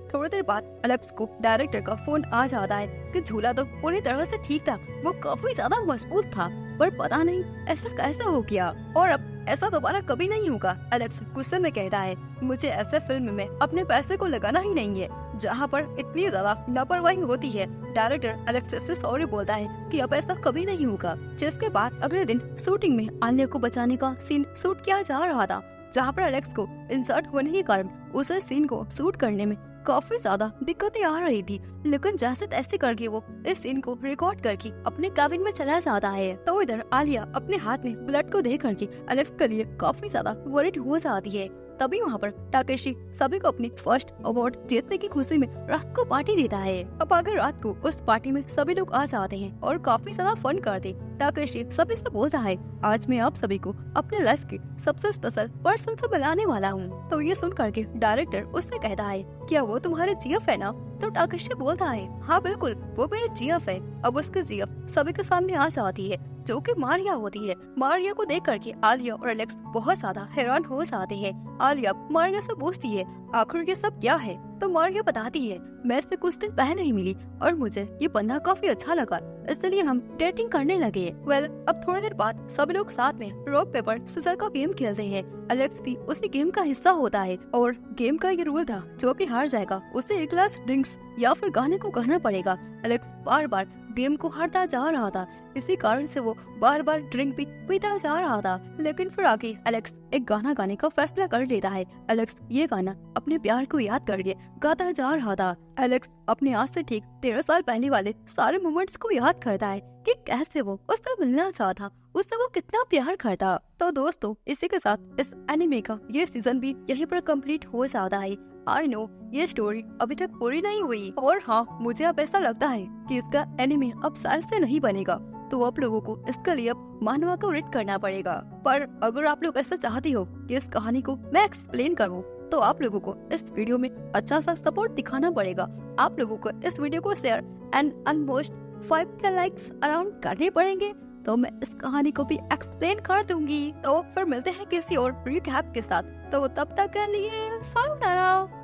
थोड़ी देर बाद एलेक्स को डायरेक्टर का फोन आ जाता है कि झूला तो पूरी तरह से ठीक था, वो काफी ज्यादा मजबूत था, पर पता नहीं ऐसा कैसे हो गया और अब ऐसा दोबारा कभी नहीं होगा। एलेक्स गुस्से में कहता है मुझे ऐसे फिल्म में अपने पैसे को लगाना ही नहीं है जहाँ पर इतनी ज्यादा लापरवाही होती है। डायरेक्टर एलेक्स से सॉरी बोलता है कि अब ऐसा कभी नहीं होगा। जिसके बाद अगले दिन शूटिंग में आलिया को बचाने का सीन शूट किया जा रहा था जहाँ पर एलेक्स को इंसर्ट होने के कारण उसे सीन को शूट करने में काफी ज्यादा दिक्कतें आ रही थी, लेकिन जैसे तैसे करके वो इस सीन को रिकॉर्ड करके अपने कैबिन में चला जाता है। तो इधर आलिया अपने हाथ में ब्लड को देख करके एलेक्स के लिए काफी ज्यादा वरिड हो जाती है। तभी वहाँ पर टाकेशी सभी को अपनी फर्स्ट अवार्ड जीतने की खुशी में रात को पार्टी देता है। अब अगर रात को उस पार्टी में सभी लोग आ जाते हैं और काफी ज्यादा फन करते, टाकेशी सभी से बोलता है, आज मैं आप सभी को अपने लाइफ के सबसे स्पेशल पर्सन से मिलाने वाला हूँ। तो ये सुन करके डायरेक्टर उससे कहता है, क्या वो तुम्हारे जीएफ है ना? तो टाकेशी बोलता है, हाँ बिल्कुल, वो मेरे जीएफ है। अब उसके जीएफ सभी के सामने आ जाती है, जो कि मारिया होती है। मारिया को देख करके आलिया और एलेक्स बहुत ज्यादा हैरान हो जाते हैं। आलिया मारिया से पूछती है, आखिर ये सब क्या है? तो मारिया बताती है, मैं इससे कुछ दिन पहले ही मिली और मुझे ये बंदा काफी अच्छा लगा, इसलिए हम डेटिंग करने लगे। वेल, अब थोड़ी देर बाद सभी लोग साथ में रॉक पेपर सीजर का गेम खेलते हैं। एलेक्स भी उसी गेम का हिस्सा होता है और गेम का ये रूल था, जो भी हार जाएगा उसे एक ग्लास ड्रिंक्स या फिर गाने को कहना पड़ेगा। एलेक्स बार बार गेम को हारता जा रहा था, इसी कारण से वो बार बार ड्रिंक भी पीता जा रहा था। लेकिन फिर आगे एलेक्स एक गाना गाने का फैसला कर लेता है। एलेक्स ये गाना अपने प्यार को याद करके गाता जा रहा था। एलेक्स अपने आज से ठीक 13 साल पहले वाले सारे मोमेंट्स को याद करता है कि कैसे वो उससे मिलना चाहता, उससे वो कितना प्यार करता। तो दोस्तों, इसी के साथ इस एनिमे का ये सीजन भी यहीं पर कंप्लीट हो जाता है। आई नो ये स्टोरी अभी तक पूरी नहीं हुई, और हाँ, मुझे अब ऐसा लगता है कि इसका एनिमे अब साल से नहीं बनेगा, तो आप लोगों को इसके लिए अब मानवा को रीड करना पड़ेगा। पर अगर आप लोग ऐसा चाहते हो कि इस कहानी को मैं एक्सप्लेन करूं, तो आप लोगों को इस वीडियो में अच्छा सा सपोर्ट दिखाना पड़ेगा। आप लोगों को इस वीडियो को शेयर एंड ऑलमोस्ट 5 के लाइक्स अराउंड करने पड़ेंगे, तो मैं इस कहानी को भी एक्सप्लेन कर दूंगी। तो फिर मिलते हैं किसी और रिकैप के साथ, तो तब तक के लिए सायोनारा।